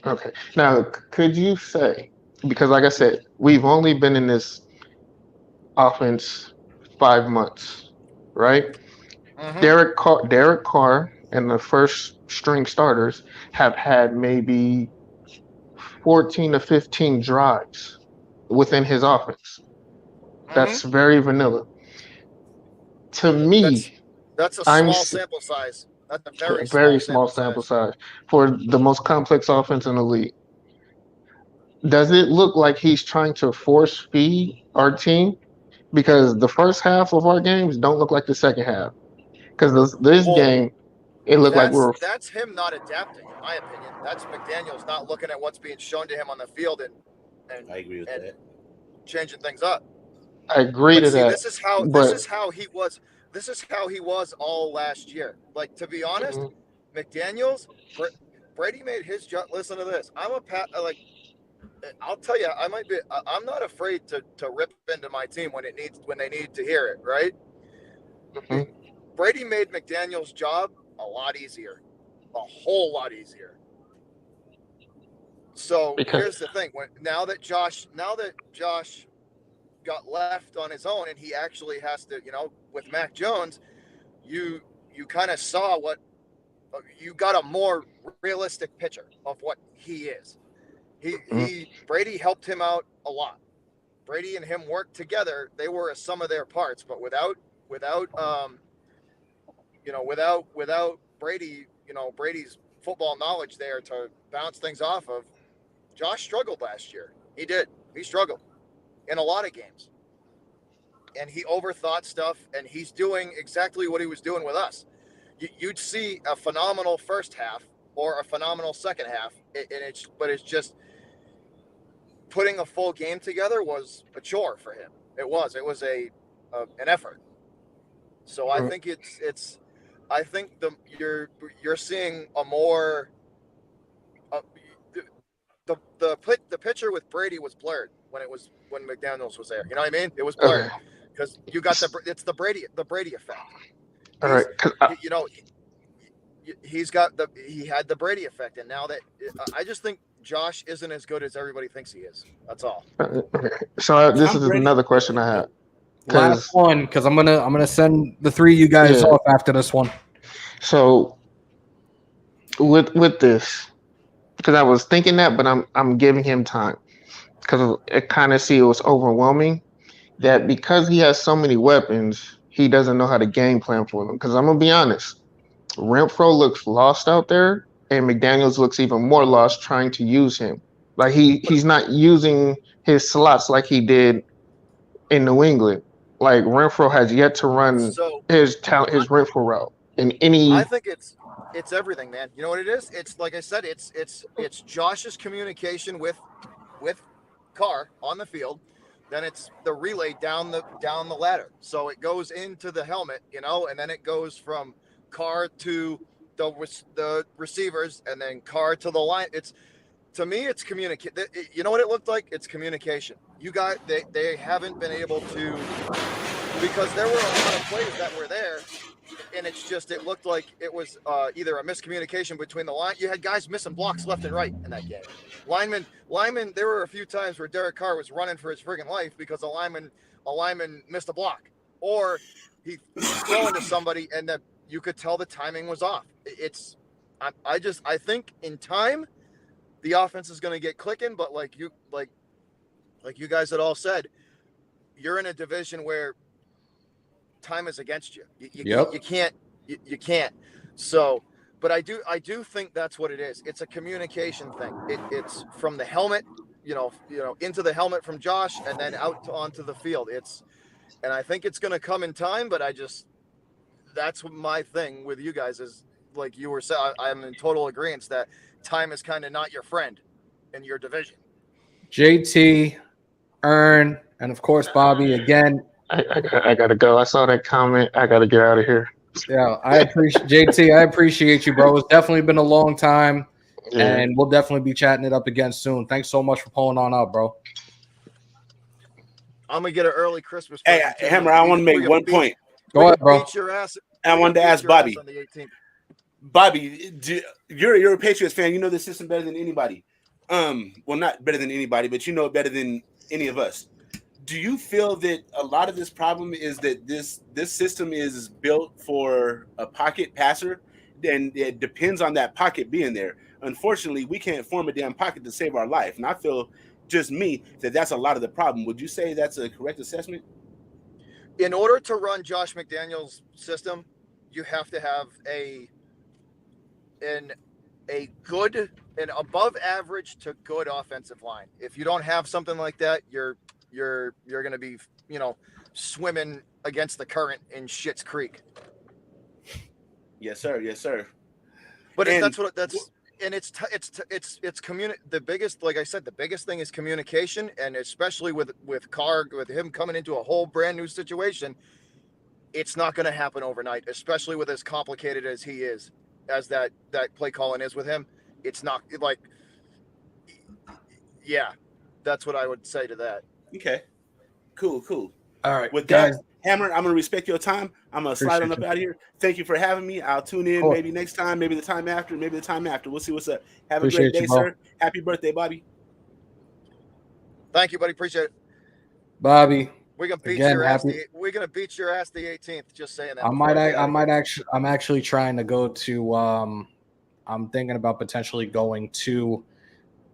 Okay. Now, could you say, because like I said, we've only been in this offense 5 months, right? Mm-hmm. Derek Carr and the first string starters have had maybe 14 to 15 drives within his offense. Mm-hmm. That's very vanilla. To me, that's a small sample size. That's a very small sample size for the most complex offense in the league. Does it look like he's trying to force feed our team? Because the first half of our games don't look like the second half. Because this game, it looked like that's him not adapting, in my opinion. That's McDaniels not looking at what's being shown to him on the field and I agree with that. Changing things up. I agree to that. This is how he was. This is how he was all last year. Like, to be honest, McDaniels, Brady made his job. Listen to this. I'll tell you, I'm not afraid to rip into my team when they need to hear it, right? Mm-hmm. Brady made McDaniels' job a lot easier, a whole lot easier. So here's the thing: now that Josh got left on his own, and he actually has to, with Mac Jones, you kind of saw you got a more realistic picture of what he is. Brady helped him out a lot. Brady and him worked together. They were a sum of their parts, but without Brady, Brady's football knowledge there to bounce things off of, Josh struggled last year. He did. He struggled in a lot of games. And he overthought stuff, and he's doing exactly what he was doing with us. You'd see a phenomenal first half or a phenomenal second half, but it's just putting a full game together was a chore for him. It was an effort. So I think I think you're seeing a more the picture with Brady was blurred when McDaniels was there. You know what I mean? It was blurred because you got it's the Brady effect. All right. He had the Brady effect, and now that I just think Josh isn't as good as everybody thinks he is. That's all. So this is another question I have. Last one, because I'm gonna send the three of you guys off after this one. So with this, because I was thinking that, but I'm giving him time because it kind of it was overwhelming that because he has so many weapons, he doesn't know how to game plan for them. Because I'm gonna be honest, Renfro looks lost out there, and McDaniels looks even more lost trying to use him. Like he's not using his slots like he did in New England. Like Renfro has yet to run his Renfro route in any. I think it's everything, man. You know what it is? It's like I said, it's Josh's communication with Carr on the field. Then it's the relay down the ladder. So it goes into the helmet, and then it goes from Carr to the receivers, and then Carr to the line. To me, it's communicate. You know what it looked like? It's communication. They haven't been able to, because there were a lot of plays that were there, and it looked like it was either a miscommunication between the line. You had guys missing blocks left and right in that game. Linemen. There were a few times where Derek Carr was running for his friggin' life because a lineman missed a block, or he threw into somebody, and you could tell the timing was off. I think in time, the offense is going to get clicking, but like you guys had all said, you're in a division where time is against you. You can't. So, but I do think that's what it is. It's a communication thing. It's from the helmet, into the helmet from Josh, and then out onto the field. And I think it's going to come in time, but that's my thing with you guys is, like you were saying, I'm in total agreement that time is kind of not your friend in your division. JT, Ern, and of course Bobby again. I gotta go. I saw that comment. I gotta get out of here. Yeah, I appreciate JT. I appreciate you, bro. It's definitely been a long time, and we'll definitely be chatting it up again soon. Thanks so much for pulling on out, bro. I'm gonna get an early Christmas. Hey, Hammer, I want to make one point. Go ahead, bro. Beat your ass. I wanted to ask Bobby. On the 18th. Bobby, you're a Patriots fan. You know the system better than anybody. Well, not better than anybody, but you know it better than any of us. Do you feel that a lot of this problem is that this system is built for a pocket passer, and it depends on that pocket being there? Unfortunately, we can't form a damn pocket to save our life, and I feel, just me, that's a lot of the problem. Would you say that's a correct assessment? In order to run Josh McDaniels' system, you have to have a good, an above average to good offensive line. If you don't have something like that, you're going to be, swimming against the current in Schitt's Creek. Yes, sir. Yes, sir. But it's the biggest, like I said, the biggest thing is communication, and especially with Carr, with him coming into a whole brand new situation, it's not going to happen overnight, especially with as complicated as he is, as that play calling is with him. It's not like, that's what I would say to that. Okay, cool. All right, with guys. that, Hammer, I'm gonna respect your time. I'm gonna slide on up out of here. Thank you for having me. I'll tune in maybe next time, maybe the time after, maybe the time after. We'll see what's up. Have a great day, sir. Happy birthday, Bobby. Thank you, buddy. Appreciate it. Bobby. We're gonna beat your ass. We're gonna beat your ass the 18th. Just saying that. I'm actually trying to go to. I'm thinking about potentially going to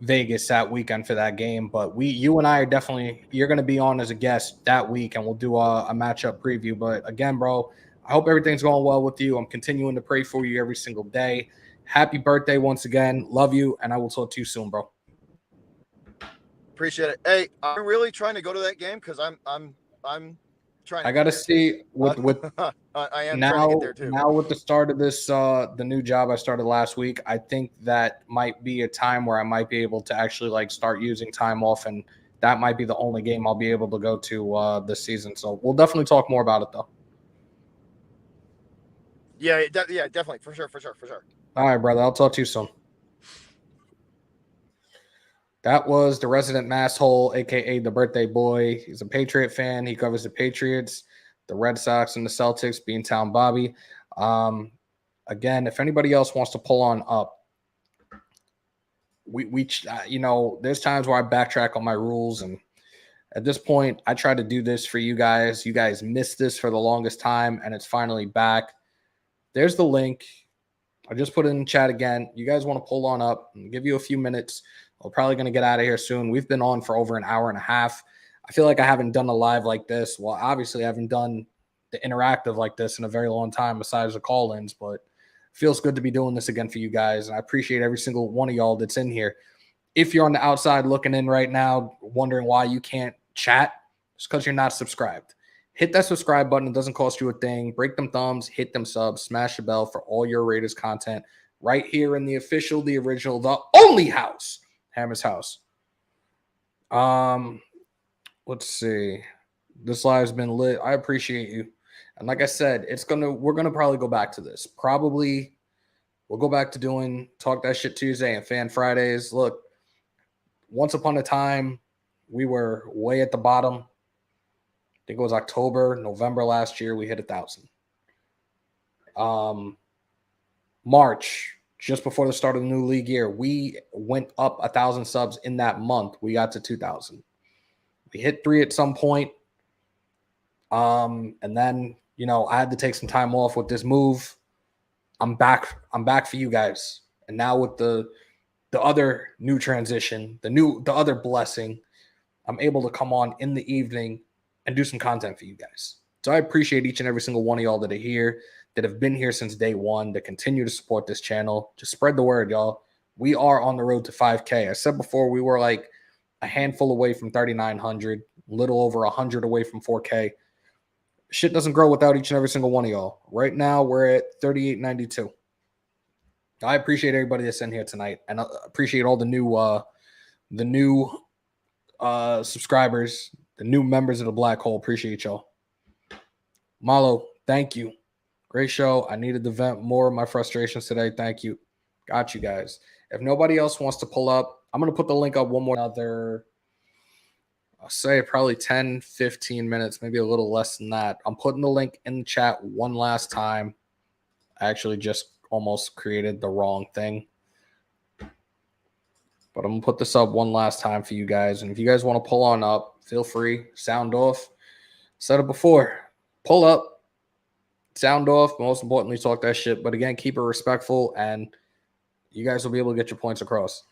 Vegas that weekend for that game. But you and I are definitely. You're going to be on as a guest that week, and we'll do a matchup preview. But again, bro, I hope everything's going well with you. I'm continuing to pray for you every single day. Happy birthday once again. Love you, and I will talk to you soon, bro. Appreciate it. Hey, are you really trying to go to that game? Because I'm trying. I got to see with I am now, trying to get there too. Now with the start of this, the new job I started last week, I think that might be a time where I might be able to actually like start using time off, and that might be the only game I'll be able to go to this season. So we'll definitely talk more about it though. Yeah, definitely, for sure. All right, brother. I'll talk to you soon. That was the resident masshole, a.k.a. the birthday boy. He's a Patriot fan. He covers the Patriots, the Red Sox, and the Celtics, Beantown Bobby. Again, if anybody else wants to pull on up, we there's times where I backtrack on my rules, and at this point, I try to do this for you guys. You guys missed this for the longest time, and it's finally back. There's the link. I just put it in the chat again. You guys want to pull on up and give you a few minutes. We're probably going to get out of here soon. We've been on for over an hour and a half. I feel like I haven't done a live like this. Well, obviously, I haven't done the interactive like this in a very long time besides the call-ins, but it feels good to be doing this again for you guys. And I appreciate every single one of y'all that's in here. If you're on the outside looking in right now, wondering why you can't chat, it's because you're not subscribed. Hit that subscribe button. It doesn't cost you a thing. Break them thumbs, hit them subs, smash the bell for all your Raiders content right here in the official, the original, the only house, Hammers.House. Let's see. This live's been lit. I appreciate you. And like I said, we're gonna probably go back to this. Probably we'll go back to doing Talk That Shit Tuesday and Fan Fridays. Look, once upon a time, we were way at the bottom. I think it was October, November last year, we hit 1,000. March, just before the start of the new league year, we went up 1,000 subs in that month. We got to 2,000. We hit 3 at some point. And then, I had to take some time off with this move. I'm back for you guys. And now with the other new transition, the other blessing, I'm able to come on in the evening and do some content for you guys. So I appreciate each and every single one of y'all that are here, that have been here since day one, that continue to support this channel. Just spread the word, y'all. We are on the road to 5K. I said before, we were like a handful away from 3,900, a little over 100 away from 4K. Shit doesn't grow without each and every single one of y'all. Right now, we're at 3,892. I appreciate everybody that's in here tonight, and I appreciate all the new subscribers, the new members of the Black Hole. Appreciate y'all. Malo, thank you. Great show. I needed to vent more of my frustrations today. Thank you. Got you guys. If nobody else wants to pull up, I'm going to put the link up one more other, I'll say probably 10, 15 minutes, maybe a little less than that. I'm putting the link in the chat one last time. I actually just almost created the wrong thing. But I'm going to put this up one last time for you guys. And if you guys want to pull on up, feel free. Sound off. Said it before. Pull up. Sound off. Most importantly, talk that shit. But again, keep it respectful. And you guys will be able to get your points across.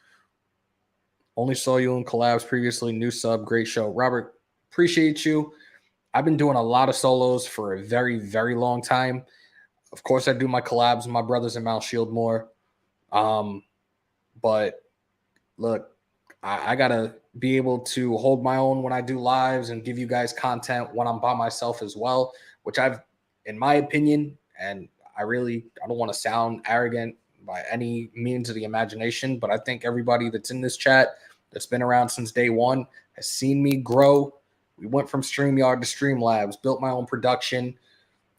Only saw you in collabs previously. New sub. Great show. Robert, appreciate you. I've been doing a lot of solos for a very, very long time. Of course, I do my collabs with my brothers in Mount Shieldmore. But look, I got to be able to hold my own when I do lives and give you guys content when I'm by myself as well, which I've, in my opinion, and I don't want to sound arrogant by any means of the imagination, but I think everybody that's in this chat that's been around since day one has seen me grow. We went from StreamYard to Streamlabs, built my own production.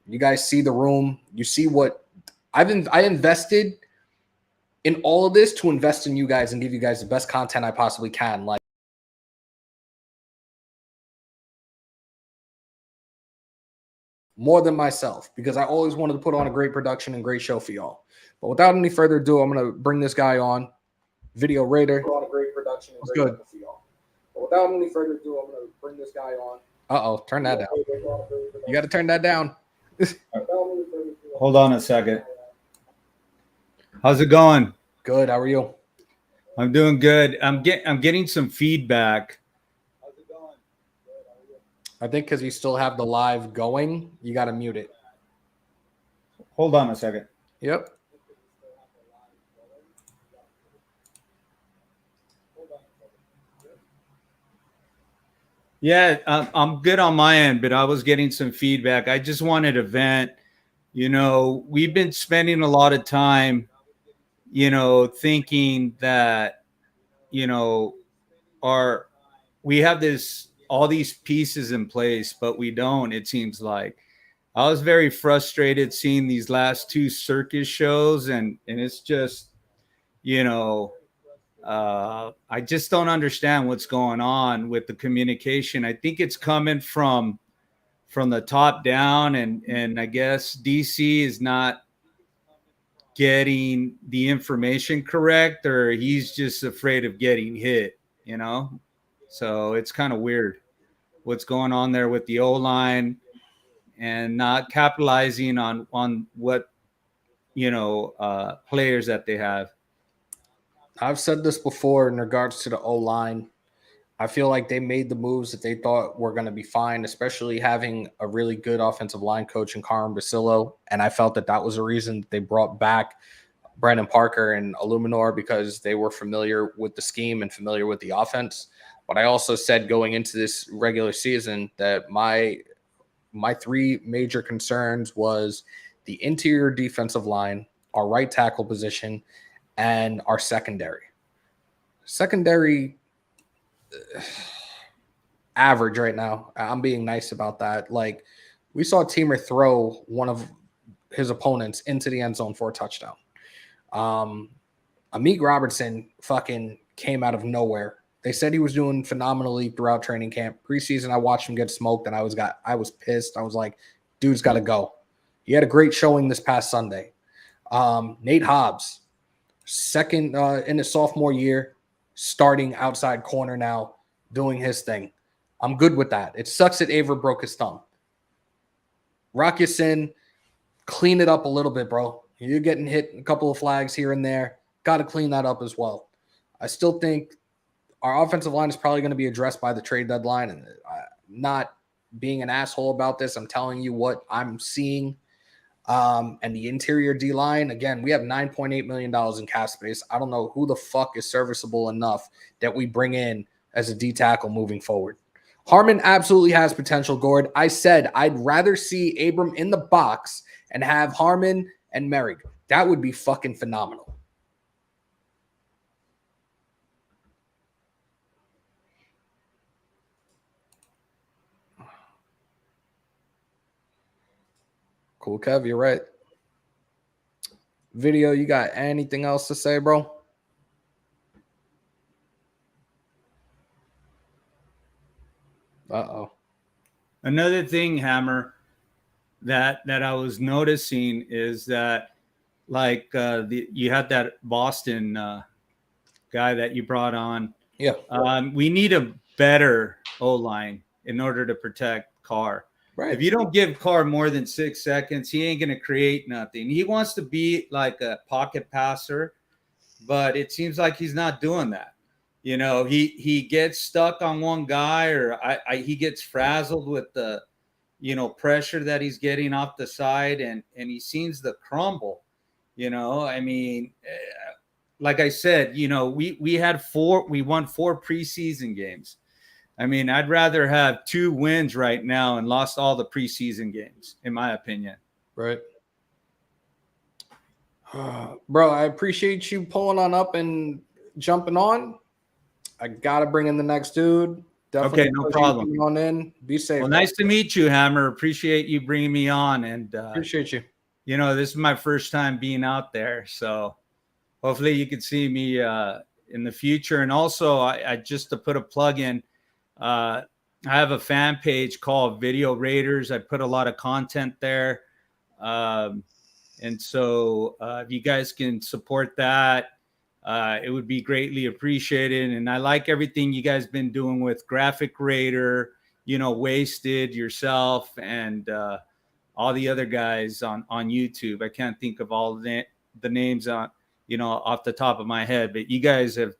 You guys see the room. You see what I invested in all of this to invest in you guys and give you guys the best content I possibly can. Like, more than myself because I always wanted to put on a great production and great show for y'all. But without any further ado, I'm going to bring this guy on, Video Raider. Put on a great production and great show for y'all. But without any further ado, I'm going to bring this guy on. Uh-oh, turn that down. You got to turn that down. Hold on a second. How's it going? Good. How are you? I'm doing good. I'm getting some feedback. How's it going? Good. How are you? I think because you still have the live going, you got to mute it. Hold on a second. Yep. Yeah, I'm good on my end, but I was getting some feedback. I just wanted to vent. You know, we've been spending a lot of time, you know, thinking that, you know, we have all these pieces in place, but we don't, it seems like. I was very frustrated seeing these last two circus shows, and it's just, you know, I just don't understand what's going on with the communication. I think it's coming from the top down, and I guess DC is not getting the information correct, or he's just afraid of getting hit, you know? So it's kind of weird what's going on there with the O-line and not capitalizing on what, you know, players that they have. I've said this before in regards to the O-line. I feel like they made the moves that they thought were going to be fine, especially having a really good offensive line coach in Carr and Basillo. And I felt that was a reason that they brought back Brandon Parker and Illuminor, because they were familiar with the scheme and familiar with the offense. But I also said going into this regular season that my three major concerns was the interior defensive line, our right tackle position, and our secondary. Secondary average right now. I'm being nice about that. Like, we saw Teamer throw one of his opponents into the end zone for a touchdown. Amik Robertson fucking came out of nowhere. They said he was doing phenomenally throughout training camp. Preseason, I watched him get smoked, and I was pissed. I was like, dude's got to go. He had a great showing this past Sunday. Nate Hobbs, second in his sophomore year, starting outside corner now, doing his thing. I'm good with that. It sucks that Aver broke his thumb. Rock your sin, clean it up a little bit, bro. You're getting hit a couple of flags here and there. Got to clean that up as well. I still think our offensive line is probably going to be addressed by the trade deadline. And not being an asshole about this, I'm telling you what I'm seeing. And the interior D-line, again, we have $9.8 million in cap space. I don't know who the fuck is serviceable enough that we bring in as a D tackle moving forward. Harmon absolutely has potential, Gord. I said I'd rather see Abram in the box and have Harmon and Merrick. That would be fucking phenomenal. Cool, Kev. You're right. Video, you got anything else to say, bro? Uh-oh. Another thing, Hammer, that I was noticing is that, like, you had that Boston guy that you brought on. Yeah. We need a better O-line in order to protect Carr. Right. If you don't give Carr more than 6 seconds, he ain't going to create nothing. He wants to be like a pocket passer, but it seems like he's not doing that. You know, he gets stuck on one guy, or he gets frazzled with the, you know, pressure that he's getting off the side, and he seems to crumble. You know, I mean, like I said, you know, we won 4 preseason games. I mean, I'd rather have 2 wins right now and lost all the preseason games, in my opinion. Right. Bro, I appreciate you pulling on up and jumping on. I got to bring in the next dude. Definitely okay, no problem. On in. Be safe. Well, nice to meet you, Hammer. Appreciate you bringing me on. And appreciate you. You know, this is my first time being out there. So hopefully you can see me in the future. And also, I just to put a plug in, I have a fan page called Video Raiders. I put a lot of content there. And so if you guys can support that, it would be greatly appreciated. And I like everything you guys been doing with Graphic Raider, Wasted, yourself, and all the other guys on YouTube. I can't think of all the names on, off the top of my head, but you guys have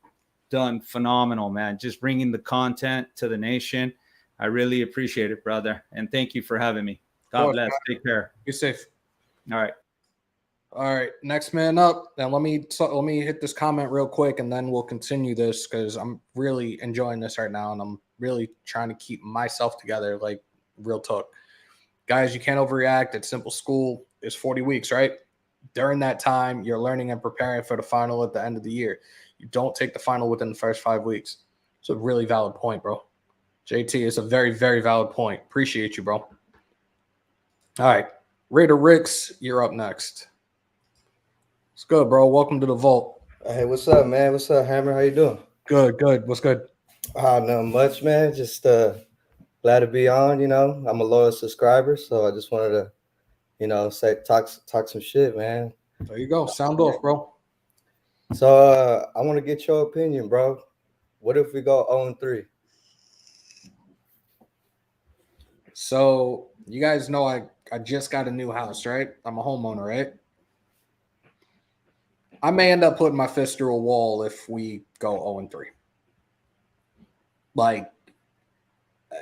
done phenomenal, man. Just bringing the content to the nation. I really appreciate it, brother. And thank you for having me. God bless. Take care. Be safe. All right. All right. Next man up. And let me hit this comment real quick, and then we'll continue this because I'm really enjoying this right now, and I'm really trying to keep myself together, like real talk. Guys, you can't overreact. It's simple. School is 40 weeks, right? During that time, you're learning and preparing for the final at the end of the year. You don't take the final within the first 5 weeks. It's a really valid point, bro. JT, it's a very, very valid point. Appreciate you, bro. All right. Raider Ricks, you're up next. It's good, bro. Welcome to the vault. Hey, what's up, man? What's up, Hammer? How you doing? Good. What's good? Not much, man. Just glad to be on. I'm a loyal subscriber, so I just wanted to, talk some shit, man. There you go. Sound off, bro. So I want to get your opinion, bro. What if we go 0-3? So you guys know I just got a new house, right? I'm a homeowner, right? I may end up putting my fist through a wall if we go 0-3. Like,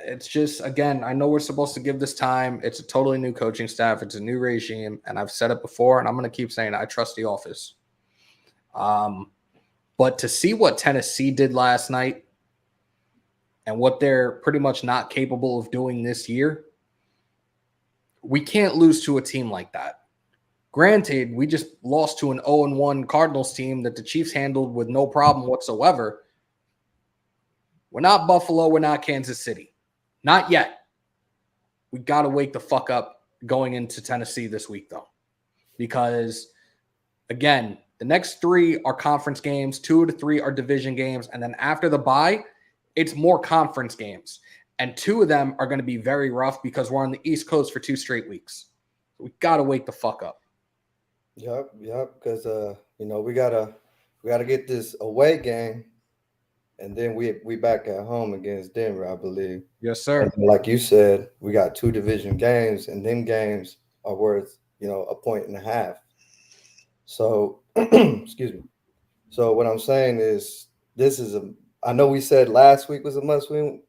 it's just, again, I know we're supposed to give this time. It's a totally new coaching staff. It's a new regime. And I've said it before, and I'm going to keep saying it. I trust the office. But to see what Tennessee did last night and what they're pretty much not capable of doing this year, we can't lose to a team like that. Granted, we just lost to an 0-1 Cardinals team that the Chiefs handled with no problem whatsoever. We're not Buffalo. We're not Kansas City. Not yet. We got to wake the fuck up going into Tennessee this week, though. Because, again, the next 3 are conference games. 2 to 3 are division games. And then after the bye, it's more conference games. And 2 of them are going to be very rough because we're on the East Coast for 2 straight weeks. We got to wake the fuck up. Yep. Because we gotta get this away game, and then we back at home against Denver, I believe. Yes, sir. And like you said, we got 2 division games, and them games are worth 1.5 points. So, excuse me. So what I'm saying is, I know we said last week was a must win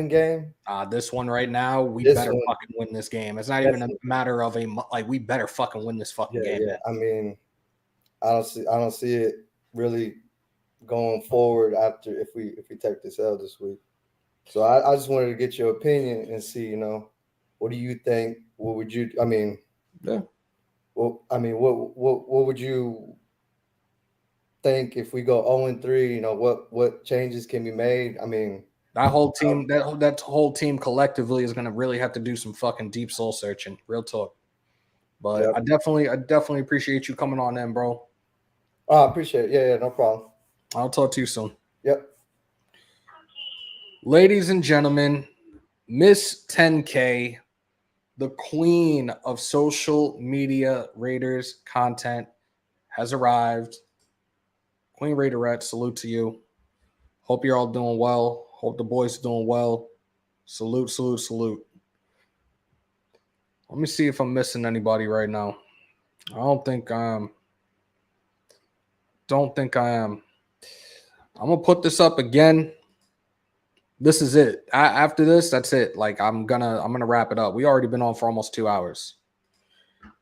game. This one right now, we better fucking win this game. It's not even a matter of we better fucking win this fucking game. Yeah. I mean, I don't see it really going forward after if we take this L this week. So I just wanted to get your opinion and see, what do you think? What would you? I mean, yeah. Well, I mean, what would you think if we go 0-3? What changes can be made? I mean, that whole team, that whole team collectively is going to really have to do some fucking deep soul searching. Real talk. But yep. I definitely appreciate you coming on in, bro. I appreciate it. Yeah, no problem. I'll talk to you soon. Yep. Ladies and gentlemen, Miss 10K, the queen of social media Raiders content, has arrived. Queen Raiderette, salute to you. Hope you're all doing well. Hope the boys are doing well. Salute. Let me see if I'm missing anybody right now. I don't think I am. I'm gonna put this up again. This is it. After this, that's it. Like I'm gonna wrap it up. We already been on for almost 2 hours.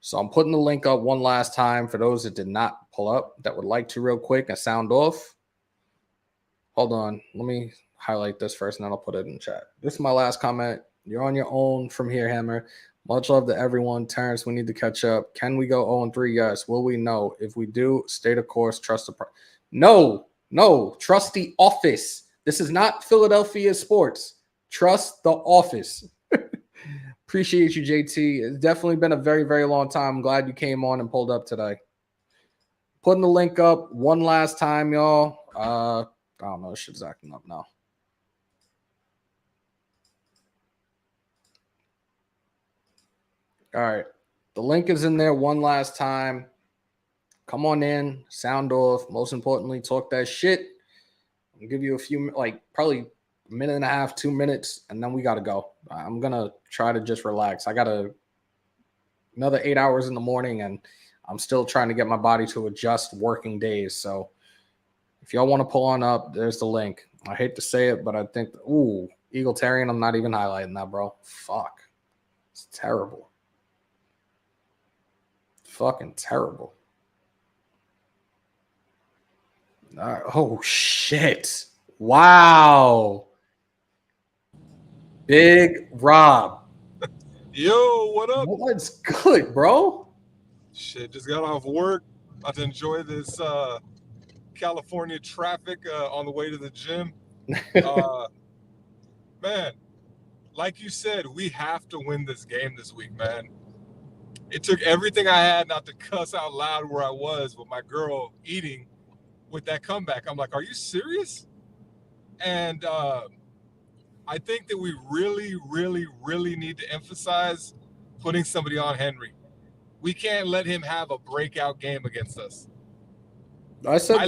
So I'm putting the link up one last time for those that did not pull up that would like to real quick and sound off. Hold on. Let me highlight this first and then I'll put it in the chat. This is my last comment. You're on your own from here, Hammer. Much love to everyone. Terrence, we need to catch up. Can we go 0-3? Yes. Will we? No. If we do, stay the course. Trust the No. Trust the office. This is not Philadelphia sports. Trust the office. Appreciate you, JT. It's definitely been a very, very long time. I'm glad you came on and pulled up today. Putting the link up one last time, y'all. I don't know. Shit's acting up now. All right. The link is in there one last time. Come on in, sound off. Most importantly, talk that shit. I'll give you a few, probably a minute and a half, 2 minutes, and then we got to go. I'm going to try to just relax. I got another 8 hours in the morning, and I'm still trying to get my body to adjust working days. So if y'all want to pull on up, there's the link. I hate to say it, but I think, Egalitarian, I'm not even highlighting that, bro. Fuck. It's terrible. Fucking terrible. Oh, shit. Wow. Big Rob. Yo, what up? What's good, bro? Shit, just got off work. About to enjoy this California traffic on the way to the gym. Man, like you said, we have to win this game this week, man. It took everything I had not to cuss out loud where I was with my girl eating with that comeback. I'm like, are you serious? And I think that we really, really, really need to emphasize putting somebody on Henry. We can't let him have a breakout game against us. I said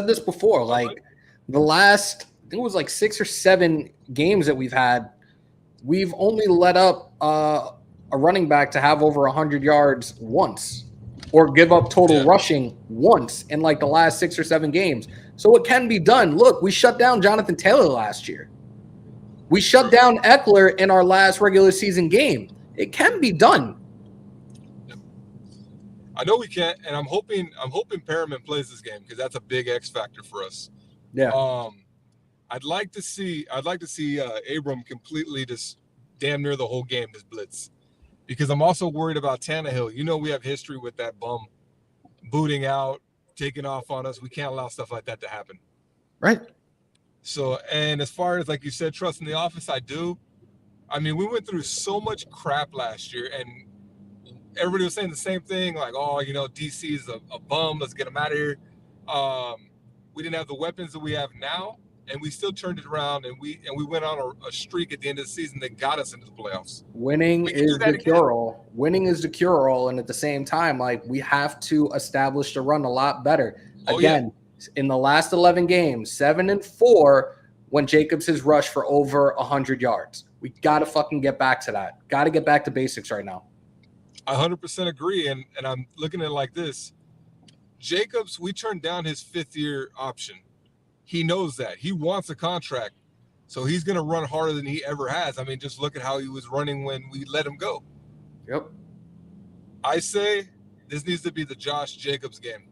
this before. Like the last, I think it was like 6 or 7 games that we've had, we've only let up a running back to have over 100 yards once, or give up total rushing once in like the last 6 or 7 games. So it can be done. Look, we shut down Jonathan Taylor last year. We shut down Eckler in our last regular season game. It can be done. I know we can't, and I'm hoping Perriman plays this game because that's a big X factor for us. Yeah. I'd like to see Abram completely just damn near the whole game just blitz, because I'm also worried about Tannehill. You know, we have history with that bum booting out, taking off on us. We can't allow stuff like that to happen. Right. So, and as far as, like you said, trust in the offense, I do. I mean, we went through so much crap last year, and everybody was saying the same thing, like, oh, you know, DC is a bum. Let's get him out of here. We didn't have the weapons that we have now, and we still turned it around, and we went on a streak at the end of the season that got us into the playoffs. Winning is the cure-all. Winning is the cure-all, and at the same time, like, we have to establish the run a lot better. Again, in the last 11 games, 7-4, when Jacobs has rushed for over 100 yards. We got to fucking get back to that. Got to get back to basics right now. I 100% agree, and I'm looking at it like this. Jacobs, we turned down his 5th-year option. He knows that. He wants a contract, so he's going to run harder than he ever has. I mean, just look at how he was running when we let him go. Yep. I say this needs to be the Josh Jacobs game.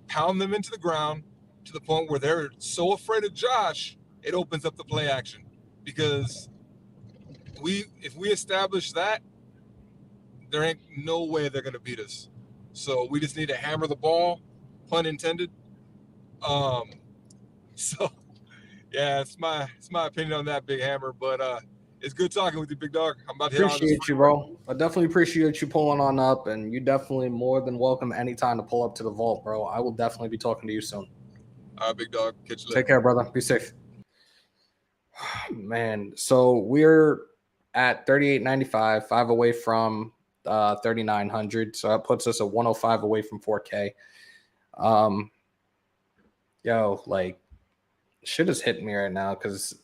Pound them into the ground to the point where they're so afraid of Josh, it opens up the play action. Because if we establish that, there ain't no way they're going to beat us. So we just need to hammer the ball, pun intended. So yeah, it's my opinion on that, Big Hammer. But it's good talking with you, big dog. I'm about to appreciate you, bro. I definitely appreciate you pulling on up, and you definitely more than welcome anytime to pull up to the vault, bro. I will definitely be talking to you soon. All right, big dog. Catch you later. Take care, brother. Be safe. Man, so we're at 38.95, 5 away from 3,900. So that puts us at 105 away from 4K. Yo, like, shit is hitting me right now because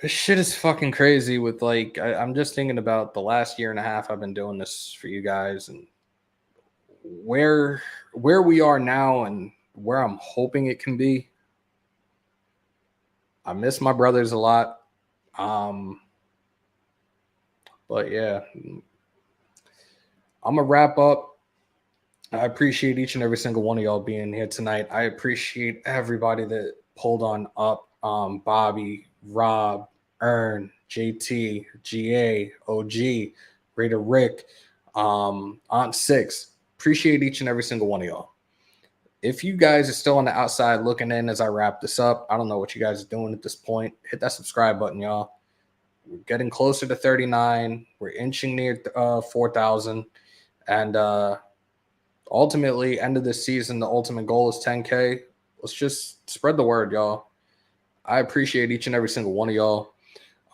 this shit is fucking crazy. With like, I'm just thinking about the last year and a half I've been doing this for you guys, and where we are now and where I'm hoping it can be. I miss my brothers a lot. But yeah, I'm going to wrap up. I appreciate each and every single one of y'all being here tonight. I appreciate everybody that pulled on up. Bobby, Rob, Ern, JT, GA, OG, Raider Rick, Aunt Six. Appreciate each and every single one of y'all. If you guys are still on the outside looking in as I wrap this up, I don't know what you guys are doing at this point. Hit that subscribe button, y'all. We're getting closer to 39. We're inching near 4,000. And ultimately, end of this season, the ultimate goal is 10K. Let's just spread the word, y'all. I appreciate each and every single one of y'all.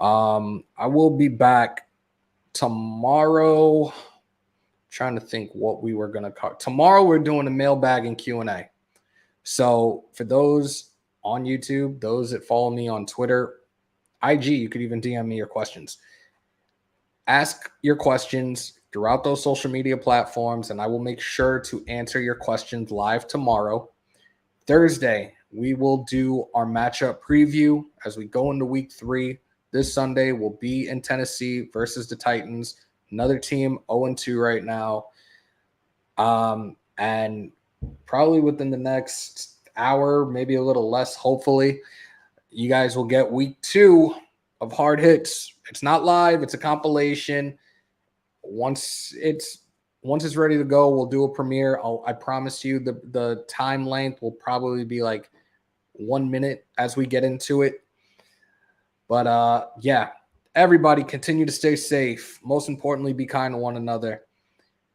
I will be back tomorrow. Trying to think what we were going to cover. Tomorrow we're doing a mailbag and Q&A. So for those on YouTube, those that follow me on Twitter, IG, you could even DM me your questions. Ask your questions throughout those social media platforms, and I will make sure to answer your questions live tomorrow. Thursday, we will do our matchup preview as we go into week 3. This Sunday will be in Tennessee versus the Titans, another team 0-2 right now. And probably within the next hour, maybe a little less, hopefully, you guys will get week 2 of Hard Hits. It's not live, it's a compilation. Once it's ready to go, we'll do a premiere. I promise you the time length will probably be like 1 minute as we get into it. But yeah, everybody continue to stay safe. Most importantly, be kind to one another.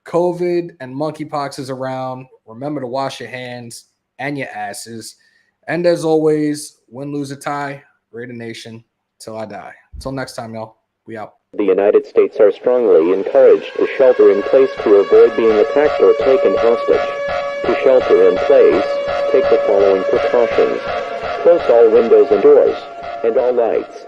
COVID and monkeypox is around. Remember to wash your hands and your asses. And as always, win, lose, or tie, Raider Nation till I die. Until next time, y'all. We out. The United States are strongly encouraged to shelter in place to avoid being attacked or taken hostage. To shelter in place, take the following precautions. Close all windows and doors, and all lights.